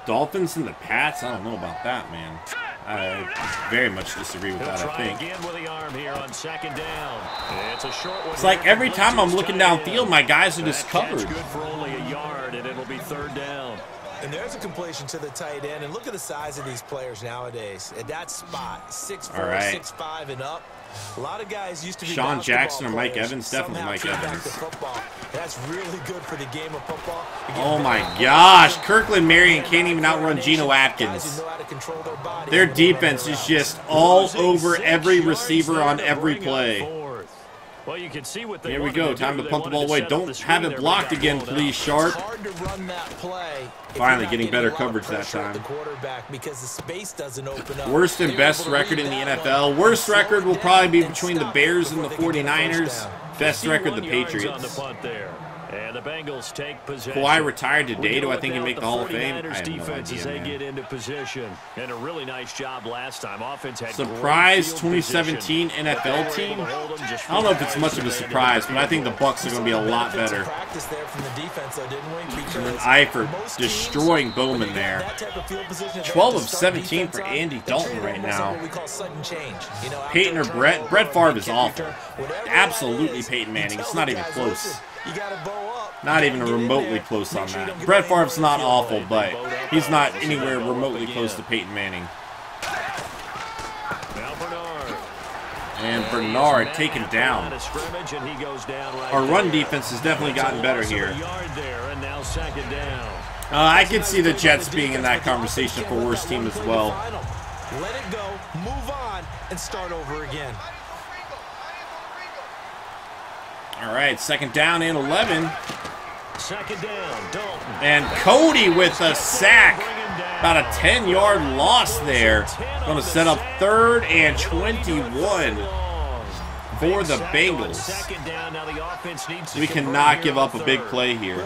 Dolphins and the Pats? I don't know about that, man. I very much disagree with that, I think. Again with the arm here on second down. It's a short one. It's like every time I'm looking downfield, my guys are just covered. Good for only a yard, and it'll be third down. And there's a completion to the tight end. And look at the size of these players nowadays. At that spot, 6'4", 6'5", and up. A lot of guys used to be Sean Jackson or Mike Evans, definitely Mike Evans. That's really good for the game of football. Oh my gosh, Kirkland Marion can't even outrun Geno Atkins. Their defense is just all over every receiver on every play. Well, you can see what they Here we go, time to punt the ball away. Don't have it blocked again, please, Sharp. Finally getting better coverage that time. Worst and best record in the NFL. Worst record will probably be between the Bears and the 49ers. Best record, the Patriots. And the Bengals take possession. Kawhi retired today. Do I think he make the Hall of Fame? I have no idea, man. Get into position. And a really nice job last time. Offense had surprise 2017 NFL team? I don't know if it's much of a surprise, but I think the Bucs are going to be a lot better. And Eifert destroying Bowman there. 12 of 17 for Andy Dalton right now. Peyton or Brett? Brett Favre is awful. Absolutely Peyton Manning. It's not even close. Not even remotely close on that. Brett Favre's not awful, but he's not anywhere remotely close to Peyton Manning. And Bernard taken down. Our run defense has definitely gotten better here. I could see the Jets being in that conversation for worst team as well. Let it go, move on, and start over again. All right, second down and 11. Second down, Dalton. And Cody with a sack. About a 10-yard loss there. Going to set up third and 21 for the Bengals. We cannot give up a big play here.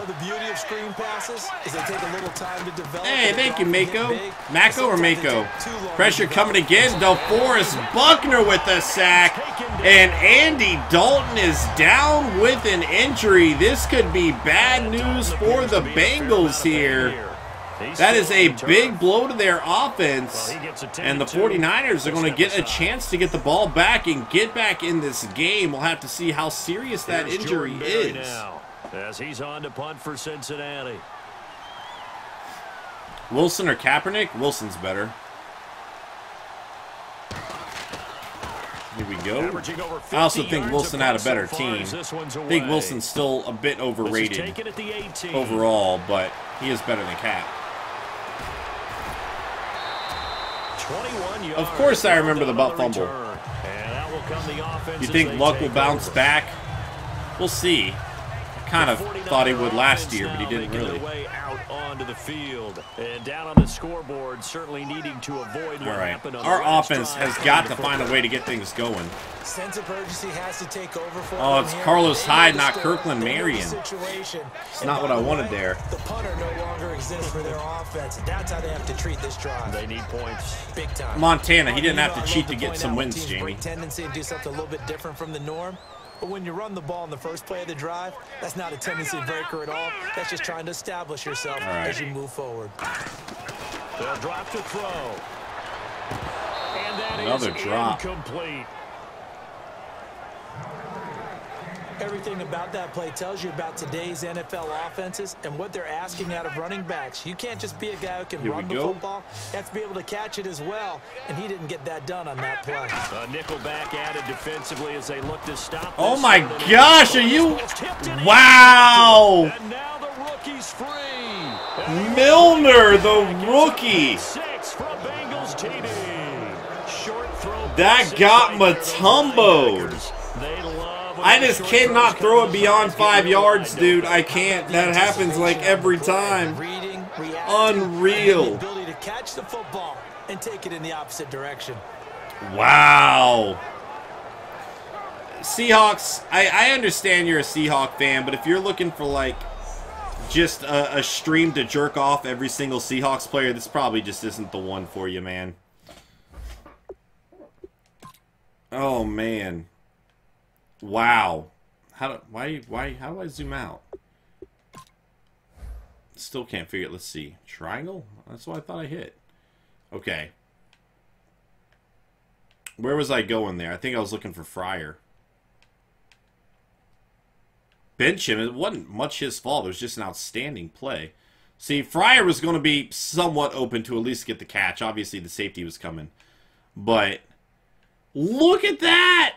Hey, thank you, Mako. Mako or Mako? Pressure coming again. DeForest Buckner with the sack. And Andy Dalton is down with an injury. This could be bad news for the Bengals here. That is a big blow to their offense, and the 49ers are going to get a chance to get the ball back and get back in this game. We'll have to see how serious that injury is. As he's on to punt for Cincinnati. Wilson or Kaepernick? Wilson's better. Here we go. I also think Wilson had a better team. I think Wilson's still a bit overrated overall, but he is better than Cap. Of course I remember the butt fumble. You think Luck will bounce back? We'll see. I kind of thought he would last year, but he didn't really. Onto the field and down on the scoreboard, certainly needing to avoid what happened on our offense has got to find a way to get things going. Sense of urgency has to take over for oh, it's Carlos Hyde, not Kirkland Marion. It's not what I wanted there. The punter no longer exists for their offense. That's how they have to treat this drive. They need points big time. Montana, he didn't have to cheat to get some wins, Jamie. Tendency to do something a little bit different from the norm. But when you run the ball in the first play of the drive, that's not a tendency breaker at all. That's just trying to establish yourself as you move forward. They'll drop to throw. And that another is drop. Incomplete. Everything about that play tells you about today's NFL offenses and what they're asking out of running backs. You can't just be a guy who can run the football. You have to be able to catch it as well, and he didn't get that done on that play. A nickel back added defensively as they look to stop. Oh my gosh, are you? Wow! And now the rookie's free. Milner, the rookie. 6 from Bengals TD. Short throw. That got Matumbo'd. I just cannot throw it beyond 5 yards, dude. I can't. That happens like every time. Unreal. Ability to catch the football and take it in the opposite direction. Wow. Seahawks, I understand you're a Seahawk fan, but if you're looking for like just a stream to jerk off every single Seahawks player, this probably just isn't the one for you, man. Oh man. Wow. How do I zoom out? Still can't figure it. Let's see. Triangle? That's what I thought I hit. Okay. Where was I going there? I think I was looking for Fryer. Bench him. It wasn't much his fault. It was just an outstanding play. See, Fryer was going to be somewhat open to at least get the catch. Obviously, the safety was coming. But look at that!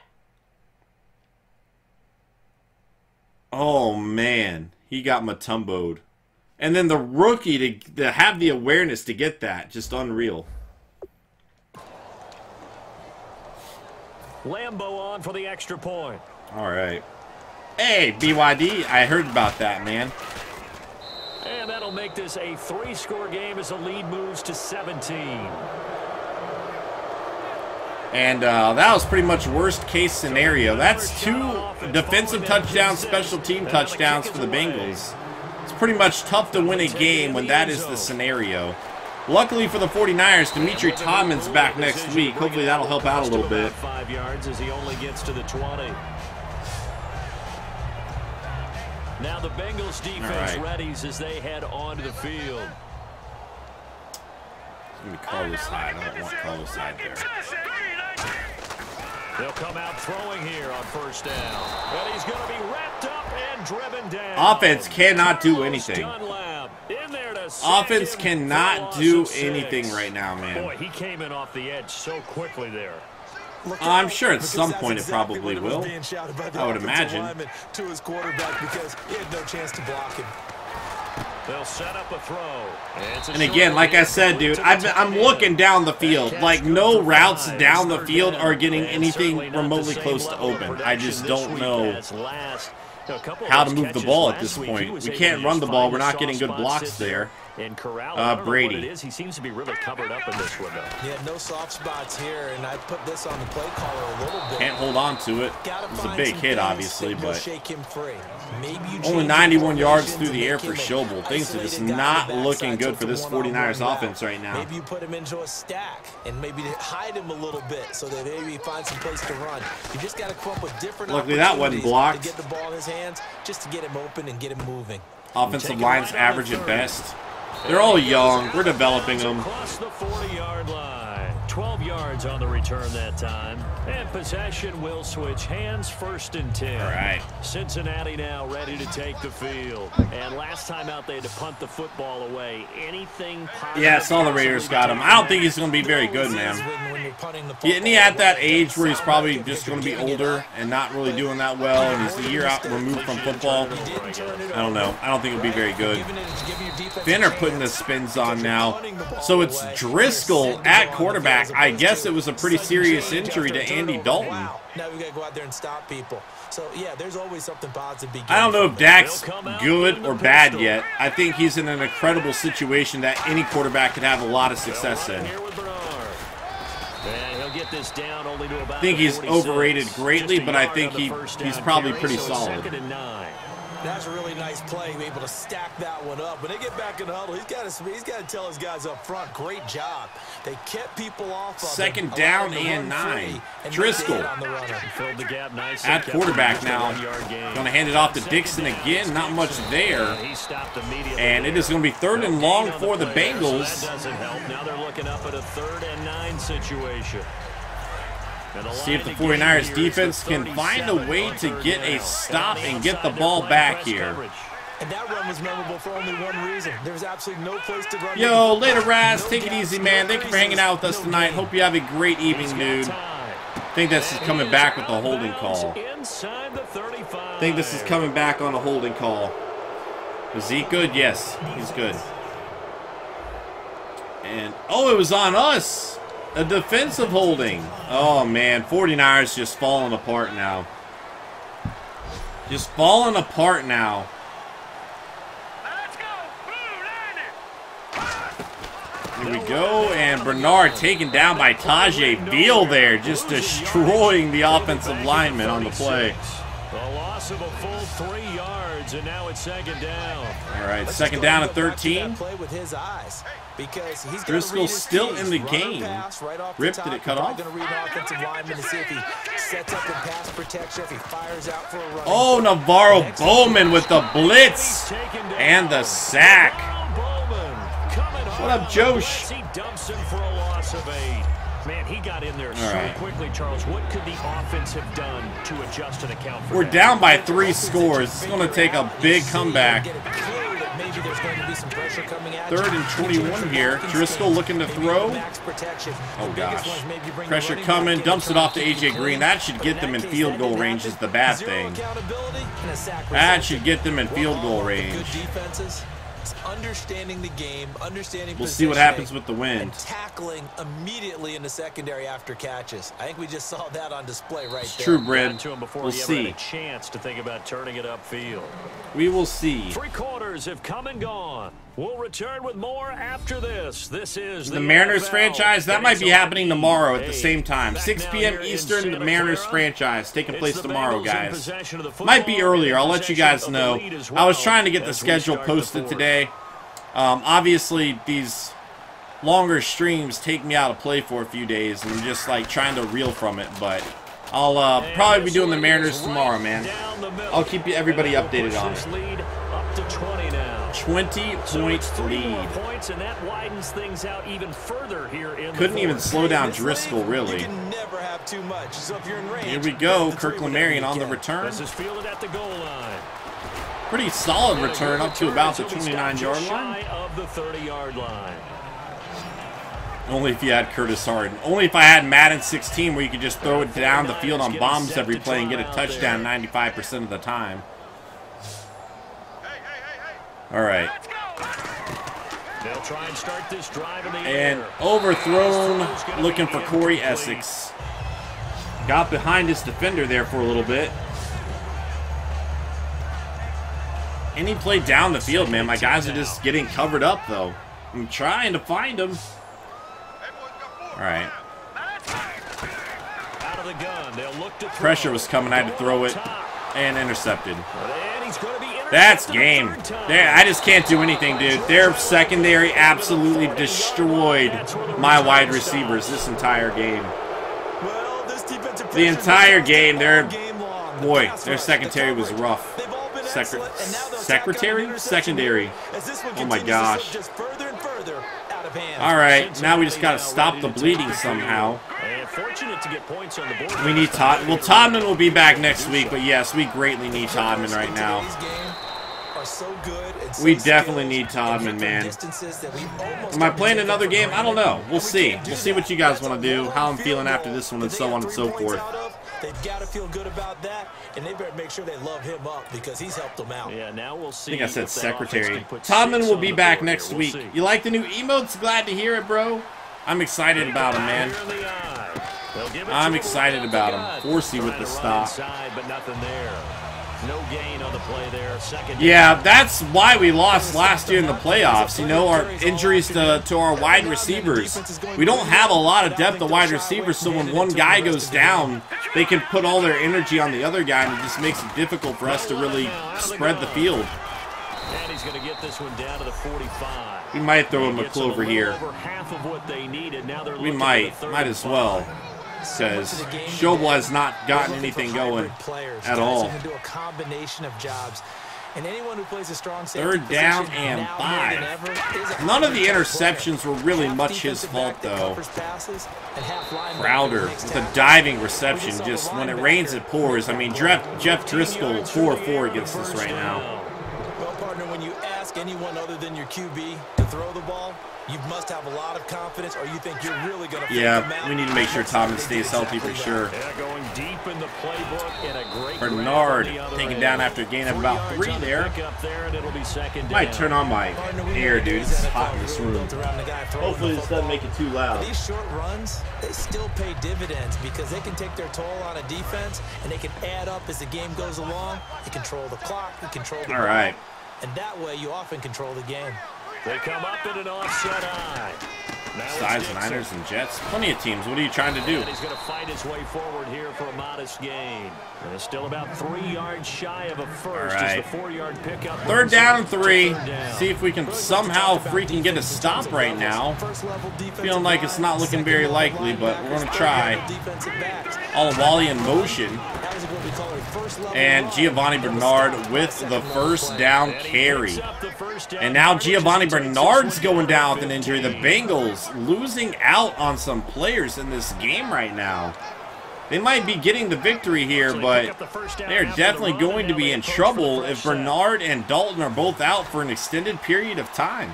Oh, man. He got Matumbo'd. And then the rookie to have the awareness to get that. Just unreal. Lambo on for the extra point. All right. Hey, BYD. I heard about that, man. And that'll make this a 3-score game as the lead moves to 17. And that was pretty much worst case scenario. That's 2 defensive touchdowns, special team touchdowns for the Bengals. It's pretty much tough to win a game when that is the scenario. Luckily for the 49ers, Dimitri Todman's back next week. Hopefully that'll help out a little bit. 5 yards as he only gets to the 20. Now the Bengals defense readies as they head onto the field. Let me Carlos Hyde. I don't want Carlos Hyde there. They'll come out throwing here on first down. And he's going to be wrapped up and driven down. Offense cannot do anything. Offense cannot do anything right now, man. Boy, he came in off the edge so quickly there. I'm sure at some point it probably will. I would imagine. To his quarterback because he had no chance to block him. They'll set up a throw. And again, like I said, dude, I'm looking down the field. Like, no routes down the field are getting anything remotely close to open. I just don't know how to move the ball at this point. We can't run the ball. We're not getting good blocks there. Brady. He seems to be really covered up in this window. Yeah, no soft spots here, and I put this on the play caller a little bit. Can't hold on to it. It's a big hit, obviously, but shake him free. only 91 yards through the air for Schobel. Things are just not looking good for this 49ers offense right now. Maybe you put him into a stack and maybe hide him a little bit so that maybe he finds some place to run. You just got to come up with different Luckily, that wasn't blocked. to get the ball in his hands, just to get him open and get him moving. Offensive line's average at best. They're all young. We're developing them. Across the 40-yard line. 12 yards on the return that time. And possession will switch hands, 1st and 10. All right. Cincinnati now ready to take the field. And last time out, they had to punt the football away. Anything positive? Yeah, I saw the Raiders got him. I don't think he's going to be very good, man. Isn't he at that age where he's probably just going to be older and not really doing that well, and he's a year out removed from football? I don't know. I don't think it'll be very good. Finn are putting the spins on now. So it's Driscoll at quarterback. I guess it was a pretty serious injury to Andy Dalton. Now we got to go out there and stop people. So, yeah, there's always something positive. I don't know if Dak's good or bad yet. I think he's in an incredible situation that any quarterback could have a lot of success in. I think he's overrated greatly, but I think he's probably pretty solid. That's a really nice play, able to stack that one up. When they get back in the huddle, he's got to tell his guys up front, great job. They kept people off of him. 2nd down and 9. Driscoll at quarterback now. Going to hand it off to Dixon again. Not much there. And it is going to be 3rd and long for the Bengals. Now they're looking up at a 3rd and 9 situation. See if the 49ers defense can find a way to get a stop and get the ball back here. And that run was memorable for only one reason. There was absolutely no place to run. Yo, later, Raz. Take it easy, man. Thank you for hanging out with us tonight. Hope you have a great evening, dude. I think this is coming back with a holding call. I think this is coming back on a holding call. Is he good? Yes, he's good. And, oh, it was on us. A defensive holding. Oh, man. 49ers just falling apart now. Just falling apart now. Here we go. And Bernard taken down by Tajay Beal there. Just destroying the offensive lineman on the play. A loss of a full 3 yards, and now it's 2nd down. All right, 2nd down and 13. Driscoll still in the game. Rip, did it cut off? Oh, Navarro Bowman with the blitz and the sack. What up, Josh? He dumps him for a loss of 8. Man, he got in there so quickly, Charles. What could the offense have done to adjust and account for We're down by 3 scores. It's going to take a big comeback. 3rd and 21 here. Driscoll looking to throw. Oh, gosh. Pressure coming. Dumps it off to A.J. Green. That should get them in field goal range is the bad thing. That should get them in field goal range. Understanding the game, understanding we'll see what happens with the wind. And tackling immediately in the secondary after catches. I think we just saw that on display right it's there. True, Brad. We'll see. A chance to think about turning it upfield. We will see. 3 quarters have come and gone. We'll return with more after this. This is the Mariners franchise. That might be happening tomorrow at the same time. 6 p.m. Eastern, the Mariners franchise taking place tomorrow, guys. Might be earlier. I'll let you guys know. I was trying to get the schedule posted today. Obviously, these longer streams take me out of play for a few days, and I'm just like trying to reel from it. But I'll probably be doing the Mariners tomorrow, man. I'll keep everybody updated on it. 20-point lead. And that widens things out even further here in couldn't even slow down Driscoll, really. You can never have too much. So if you're in range, here we go. Kirkland Marion on the return. This is fielded at the goal line. Pretty solid return up to about the 29-yard line. Of the 30-yard line. Only if you had Curtis Harden. Only if I had Madden 16 where you could just throw it down the field on bombs every play and get a touchdown 95% of the time. All right. They'll try and start this drive in the and air. Overthrown, looking for Corey Essex. Got behind his defender there for a little bit. And he played down the field, man. My guys are just getting covered up, though. I'm trying to find them. All right. Out of the gun. They'll look to pressure was coming. I had to throw it and intercepted. That's game. I just can't do anything, dude. Their secondary absolutely destroyed my wide receivers this entire game. The entire game, their secondary was rough. Secondary? Oh my gosh. All right, now we just got to stop the bleeding somehow. We need Todd. Well, Todman will be back next week, but yes, we greatly need Todman right now. We definitely need Todman, man. Am I playing another game? I don't know. We'll see. We'll see what you guys want to do, how I'm feeling after this one, and so on and so forth. They've got to feel good about that, and they better make sure they love him up because he's helped them out. Yeah, now we'll see. I think I said secretary. Todman will be back next week. You like the new emotes? Glad to hear it, bro. I'm excited about him, man. I'm excited about him. Forsey with the stop. No gain on the play there. Yeah, that's why we lost last year in the playoffs. You know, our injuries to our wide receivers. We don't have a lot of depth of wide receivers, so when one guy goes down, they can put all their energy on the other guy, and it just makes it difficult for us to really spread the field. And he's going to get this one down to the 45. We might throw a McClover here. We might as well. Says Schobel has not gotten anything going at all. Third down and 5. None of the interceptions were really much his fault, though. Crowder with a diving reception. Just when it rains, it pours. I mean, Jeff Driscoll 4-4 against us right now. Well, partner, when you ask anyone other than your QB to throw the ball, you must have a lot of confidence, or you think you're really going to. Yeah, we need to make sure Todman stays healthy for sure. Going deep in the playbook and a great Bernard taken down after a gain of about 3 there. Might turn on my air, dude. It's hot in this room. Hopefully this doesn't make it too loud. These short runs, they still pay dividends because they can take their toll on a defense, and they can add up as the game goes along. You control the clock, you control the all right. And that way you often control the game. They come up in an offset eye. Sides, Niners, and Jets. Plenty of teams. What are you trying to do? And he's going to fight his way forward here for a modest gain. And it's still about 3 yards shy of a first. All right. As the 4-yard pickup. Third down and 3. See if we can somehow freaking get a stop right now. Feeling like it's not looking very likely, but we're going to try. Olawale in motion. And Giovanni Bernard with the first down carry. And now Giovanni Bernard's going down with an injury. The Bengals losing out on some players in this game right now. They might be getting the victory here, but they're definitely going to be in trouble if Bernard and Dalton are both out for an extended period of time.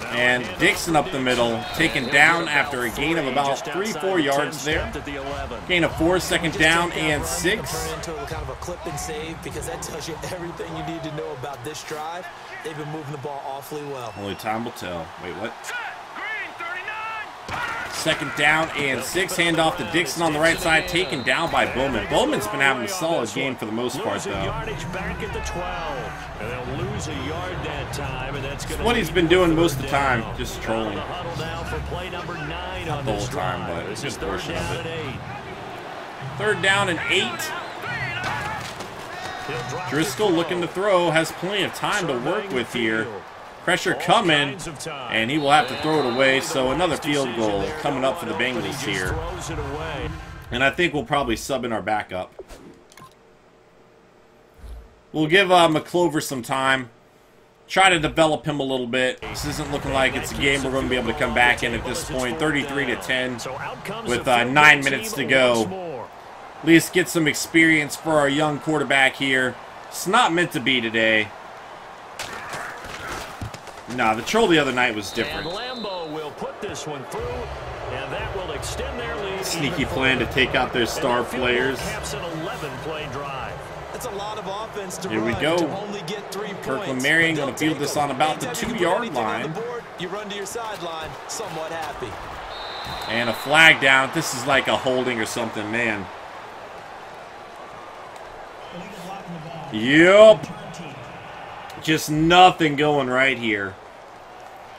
And Dixon up the middle, taken down after a gain of about 3-4 yards there. Gain of 4, second down and 6. Because that tells you everything you need to know about this drive. They've been moving the ball awfully well. Only time will tell. Wait, what? Second down and 6. Handoff to Dixon on the right side, taken down by Bowman. Bowman's been having a solid game for the most part, though. What he's been doing most of the time, just trolling. Not the whole time, but it's just a portion of it. Third down and 8. Driscoll looking to throw, has plenty of time to work with here. Pressure coming, and he will have to throw it away, so another field goal coming up for the Bengals here. And I think we'll probably sub in our backup. We'll give McClover some time. Try to develop him a little bit. This isn't looking like it's a game we're going to be able to come back in at this point. 33-10 with 9 minutes to go. At least get some experience for our young quarterback here. It's not meant to be today. Nah, the troll the other night was different. And Lambeau will put this one through, and that will extend their lead. Sneaky plan to take out their star players. That's a lot of offense to Here we go. Kirkland Marion going to field this on about the 2-yard line. You run to your sideline, somewhat happy. And a flag down. This is like a holding or something, man. Yup. Just nothing going right here.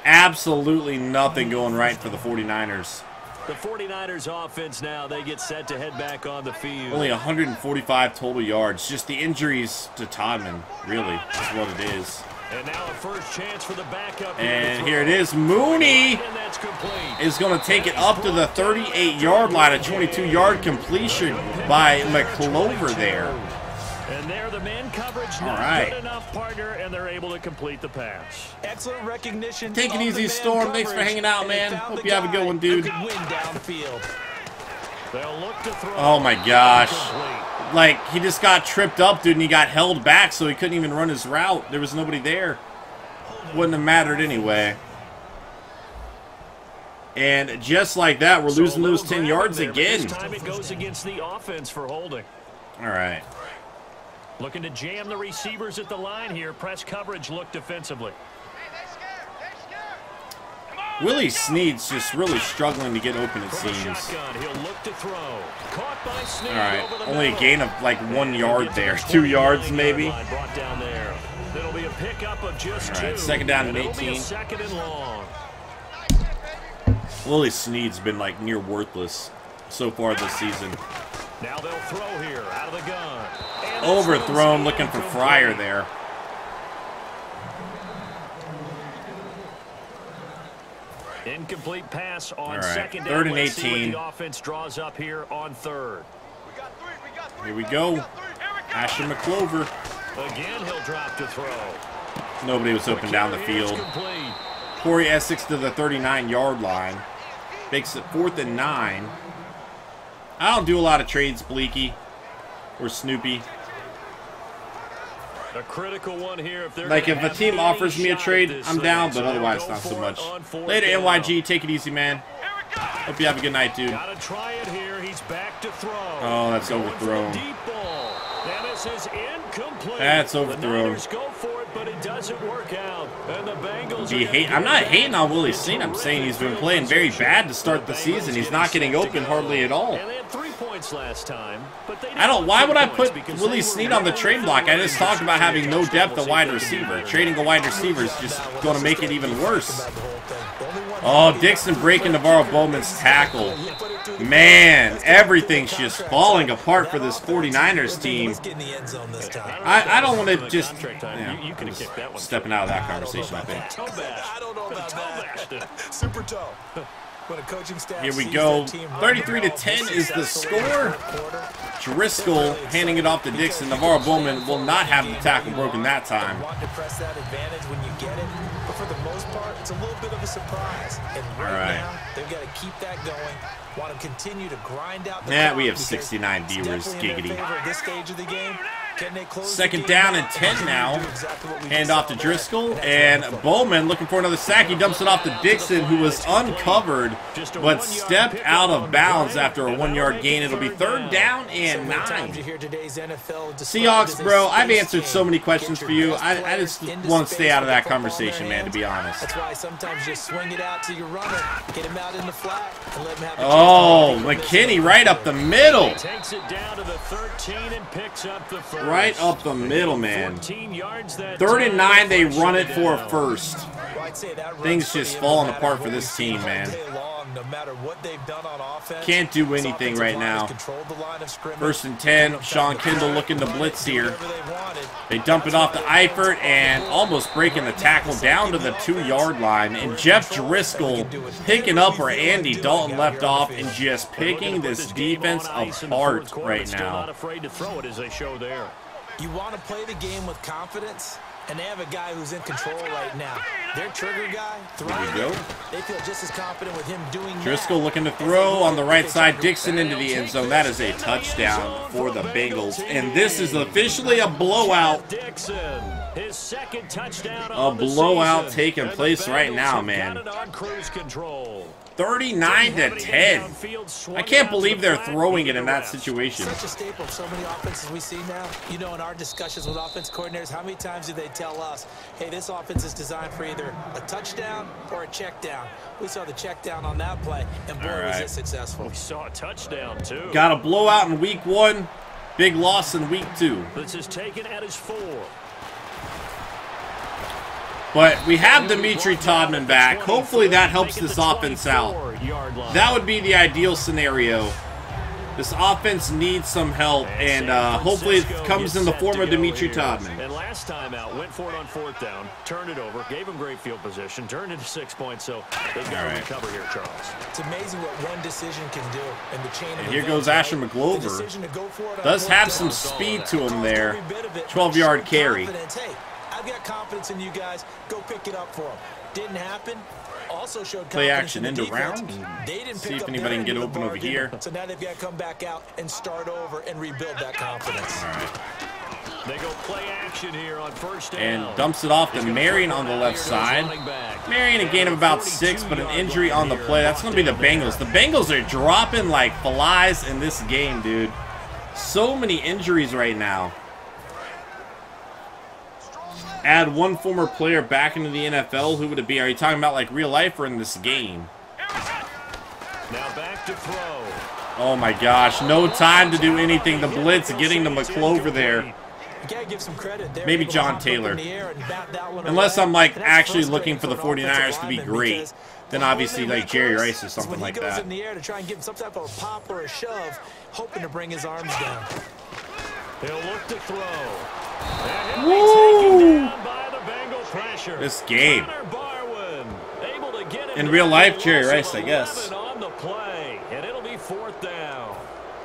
Absolutely nothing going right for the 49ers. The 49ers offense now, they get set to head back on the field. Only 145 total yards. Just the injuries to Todman, really, is what it is. And now a first chance for the backup. And here it is. Mooney is going to take it up to the 38-yard line. A 22-yard completion by McClover there. And there the man coverage Just All not right. good enough, partner, and they're able to complete the pass. Excellent recognition. Take it easy, Storm. Thanks for hanging out, man. Hope you have a good one, dude. Win downfield. They'll look to throw. Oh my gosh. Like, he just got tripped up, dude, and he got held back, so he couldn't even run his route. There was nobody there. Wouldn't have mattered anyway. And just like that, we're losing those 10 yards again. This time it goes against the offense for holding. All right. Looking to jam the receivers at the line here. Press coverage look defensively. Willie Snead's just really struggling to get open, it seems. He'll look to throw. Caught by Snead. All right. Only a gain of like 1 yard there. 2 yards maybe. Brought down there. It'll be a pickup of just All right. 2. Second down and It'll be 18. a second and long. Willie Snead's been like near worthless so far this season. Now they'll throw here out of the gun. And Overthrown, looking for Fryer there. Incomplete pass on right, second down. third and Let's see what 18. the offense draws up here on third. Here we go. Asher McClover. Again, he'll drop to throw. Nobody was open down the field. Complete. Corey Essex to the 39-yard line. Makes it 4th and 9. I don't do a lot of trades, Bleaky or Snoopy. A critical one here if they're Like, if a team offers me a trade, I'm thing, down, so but otherwise they'll not go so for much. it on fourth Later, down. NYG. Take it easy, man. Hope you have a good night, dude. Gotta try it here. He's back to throw. Oh, that's Going for the overthrown. deep ball. And this is incomplete. That's The overthrown. Niners go for it, but it doesn't work out. And the Bengals I'm not hating on Willie Snead. I'm saying he's been playing very bad to start the season. He's not getting open hardly at all. And they had 3 points last time, but they I don't. Why would I put because Willie they Snead were on the trade block? I just talked about having no depth at wide receiver. Trading a wide receiver is just going to make it even worse. Oh, Dixon breaking Navarro Bowman's tackle. Man, everything's just falling apart for this 49ers team. I don't want to just... Yeah, you could have kicked that one. Stepping out of that conversation, I think. I don't know about that. Super toe. When a coaching staff Here we sees go. their team 33-10 is the score. Driscoll handing it off to Dixon. Navarro Bowman will not have the tackle broken that time. Want to press that advantage when you get it, but for the most part, it's a little bit of a surprise. And right now, they've got to keep that going. Want to continue to grind out the Yeah, we have 69 viewers. Giggity. This stage of the game. Can they close Second down and 10 now. Hand off to Driscoll. And Bowman looking for another sack. He dumps it off to Dixon, who was uncovered, but stepped out of bounds after a 1 yard gain. It'll be 3rd down and 9. Seahawks, bro, I've answered so many questions for you. I just want to stay out of that conversation, man, to be honest. That's why sometimes you swing it out to your runner, get him out in the flat, and let him have Oh, McKinney right up the middle. Takes it down to the 13 and picks up the first. Right up the middle, man. 14 yards that 3rd and 9, they run it for a down. first. Things just falling apart for this team, man. Can't do anything right now. 1st and 10. Sean Kendall looking to blitz here. They dump it off to Eifert and almost breaking the tackle down to the 2 yard line. And Jeff Driscoll picking up where Andy Dalton left off and just picking this defense apart right now. Not afraid to throw it as they show there. You want to play the game with confidence, and they have a guy who's in control right now. Their trigger guy, Here we go. they feel just as confident with him doing Driscoll looking to throw on the right side. Dixon into the end zone. That is a touchdown for the Bengals. And this is officially a blowout. Dixon, his second touchdown A blowout taking place right now, man. 39-10. I can't believe they're throwing it in that situation. Such a staple of so many offenses we see now. You know, in our discussions with offense coordinators, how many times do they tell us, hey, this offense is designed for either a touchdown or a check down? We saw the check down on that play, and boy, was it successful. We saw a touchdown, too. Got a blowout in week 1. Big loss in week 2. This is taken at his 4. But we have Dimitri Todman back. Hopefully that helps this offense out. That would be the ideal scenario. This offense needs some help, and hopefully it comes in the form of Dimitri Todman. last time out, went for it on 4th down, turned it over, gave them great field position, turned into 6 points, so they've got to recover here, Charles. It's amazing what one decision can do in the chain of and here goes Asher McGlover. Does have some speed to him there. 12-yard carry. Hey, I've got confidence in you guys. Go pick it up for them. Didn't happen. Also showed play action into round. See if anybody can get open over here. So now they've got to come back out and start over and rebuild that confidence. All right. They go play action here on 1st down. And dumps it off to Marion on the left side. Marion a gain of about 6, but an injury on the play. That's going to be the Bengals. The Bengals are dropping like flies in this game, dude. So many injuries right now. Add one former player back into the NFL. Who would it be? Are you talking about like real life or in this game? Now back to throw. Oh my gosh, no time to do anything. The blitz getting to McGlover there. Maybe John Taylor. Unless I'm like actually looking for the 49ers to be great. Then obviously like Jerry Rice or something like that. In the air to try and give him some type of a pop or a shove, hoping to bring his arms down. He'll look to throw. Woo! By the Bengal pressure. This game. In real life, Jerry Rice, I guess. On the play, and it'll be 4th down.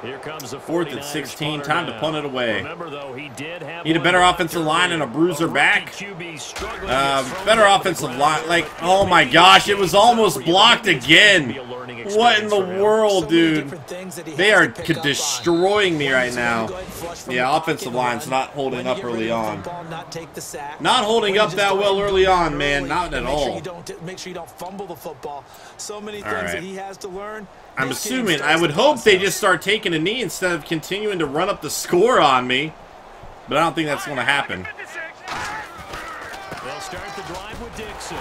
Here comes the 4th and 16. Time to punt it away. Remember, though, he did have need a better offensive line and a bruiser back. Better offensive line. Like, oh my gosh, it was almost blocked again. What in the world, dude? They are destroying me right now. Yeah, offensive line's not holding up early on. Not holding up that well early on, man. Not at all. Make sure you don't fumble the football. So many things that he has to learn. I'm assuming, I would hope they just start taking a knee instead of continuing to run up the score on me. But I don't think that's going to happen. They'll start the drive with Dixon.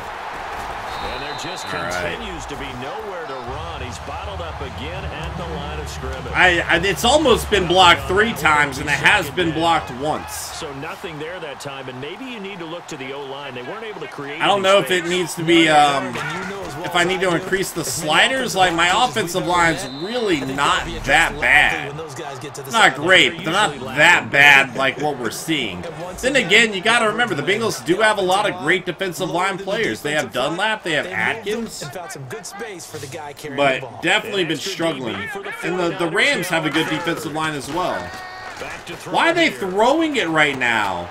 And there just continues to be nowhere to run. He's bottled up again at the line of scrimmage. It's almost been blocked 3 times, and it has been blocked once. So nothing there that time, and maybe you need to look to the O-line. They weren't able to create. I don't know if it needs to be, if I need to increase the sliders. Like, my offensive line's really not that bad. Not great, but they're not that bad like what we're seeing. Then again, you got to remember, the Bengals do have a lot of great defensive line players. They have Dunlap, they have Atkins, but definitely been struggling. And the Rams have a good defensive line as well. Why are they throwing it right now?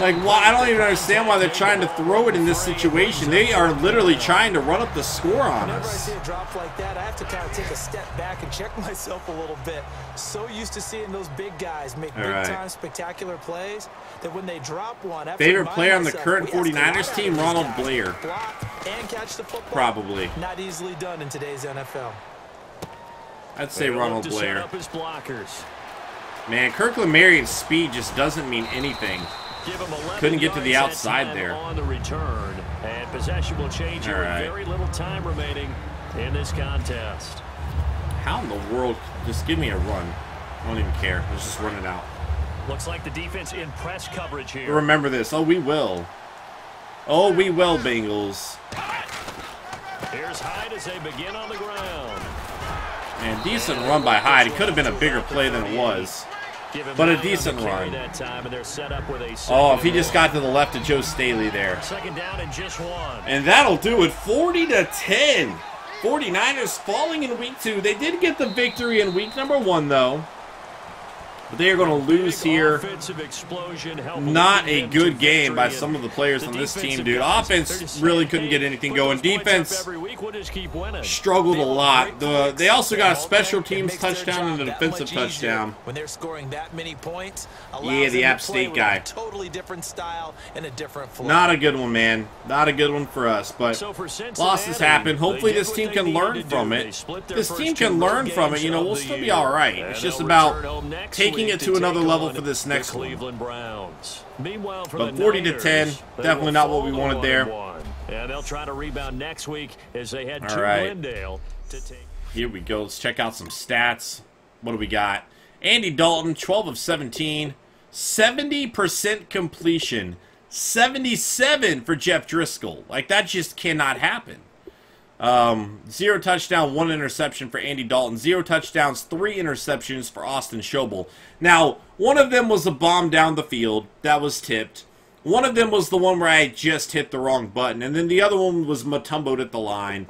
Like, why? I don't even understand why they're trying to throw it in this situation. They are literally trying to run up the score on us. Whenever I see a drop like that, I have to kind of take a step back and check myself a little bit. So used to seeing those big guys make big-time spectacular plays that when they drop one... Favorite player on the current 49ers team? Ronald Blair. And catch the football. Probably. Not easily done in today's NFL. I'd say Ronald Blair. Man, Kirkland Marion's speed just doesn't mean anything. Couldn't get to the outside there. On the return, and possession will change here. Very little time remaining in this contest. How in the world? Just give me a run. I don't even care. Let's just run it out. Looks like the defense in press coverage here. Remember this. Oh, we will. Oh, we will, Bengals. Here's Hyde as they begin on the ground. And decent run by Hyde. It could have been a bigger play than it was. But a decent run. Oh, if he just got to the left of Joe Staley there. Second down and just 1. And that'll do it. 40-10. 49ers falling in week 2. They did get the victory in week number 1, though. But they are going to lose here. Not a good game by some of the players on this team, dude. Offense really couldn't get anything going. Defense struggled a lot. They also got a special teams touchdown and a defensive touchdown. When they're scoring that many points, yeah, the App State guy. Totally different style and a different flow. Not a good one, man. Not a good one for us. But losses happen. Hopefully this team can learn from it. This team can learn from it. You know, we'll still be all right. It's just about taking it to another level for this next one. But 40-10, definitely not what we wanted there. And they'll try to rebound next week as they head to Glendale to take. Here we go. Let's check out some stats. What do we got? Andy Dalton, 12 of 17, 70% completion, 77 for Jeff Driscoll. Like, that just cannot happen. 0 touchdown, 1 interception for Andy Dalton. 0 touchdowns, 3 interceptions for Austin Schobel. Now, one of them was a bomb down the field that was tipped. One of them was the one where I just hit the wrong button. And then the other one was Mutombo'd at the line.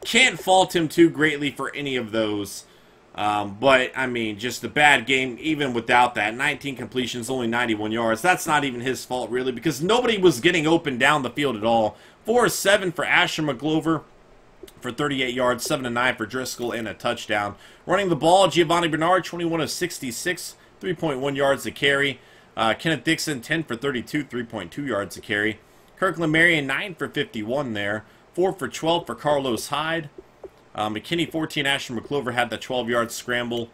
Can't fault him too greatly for any of those. But, I mean, just a bad game even without that. 19 completions, only 91 yards. That's not even his fault, really, because nobody was getting open down the field at all. 4-7 for Asher McGlover for 38 yards, 7-9 for Driscoll, and a touchdown. Running the ball, Giovanni Bernard, 21 of 66, 3.1 yards a carry. Kenneth Dixon, 10 for 32, 3.2 yards a carry. Kirkland Marion, 9 for 51 there. 4 for 12 for Carlos Hyde. McKinney, 14. Asher McClover had the 12-yard scramble.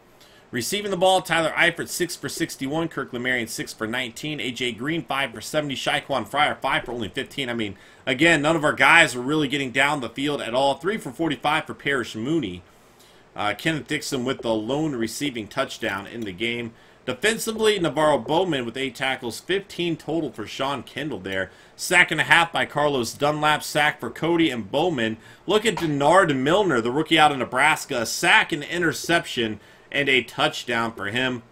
Receiving the ball, Tyler Eifert, 6 for 61. Kirkland Marion, 6 for 19. A.J. Green, 5 for 70. Shaquan Fryer, 5 for only 15. I mean, again, none of our guys were really getting down the field at all. 3 for 45 for Parrish Mooney. Kenneth Dixon with the lone receiving touchdown in the game. Defensively, Navarro Bowman with 8 tackles, 15 total for Sean Kendall there. Sack and a half by Carlos Dunlap, sack for Cody and Bowman. Look at Denard Milner, the rookie out of Nebraska. A sack, an interception, and a touchdown for him.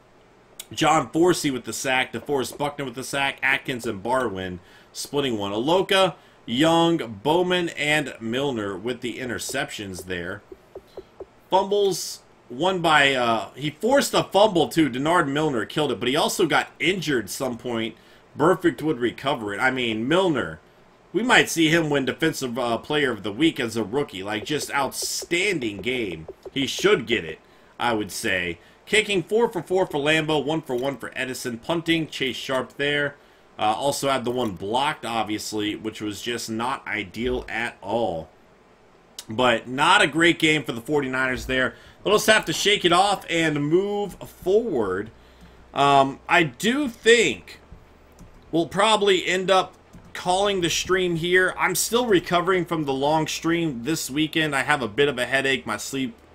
John Forsey with the sack, DeForest Buckner with the sack, Atkins and Barwin splitting one. Aloka, Young, Bowman, and Milner with the interceptions there. Fumbles. One by, he forced a fumble too. Denard Milner killed it, but he also got injured some point. Burfict would recover it. I mean, Milner, we might see him win Defensive Player of the Week as a rookie. Like, just outstanding game. He should get it, I would say. Kicking 4 for 4 for Lambo, 1 for 1 for Edison. Punting, Chase Sharp there. Also had the one blocked, obviously, which was just not ideal at all. But not a great game for the 49ers there. We'll just have to shake it off and move forward. I do think we'll probably end up calling the stream here. I'm still recovering from the long stream this weekend. I have a bit of a headache. My sleep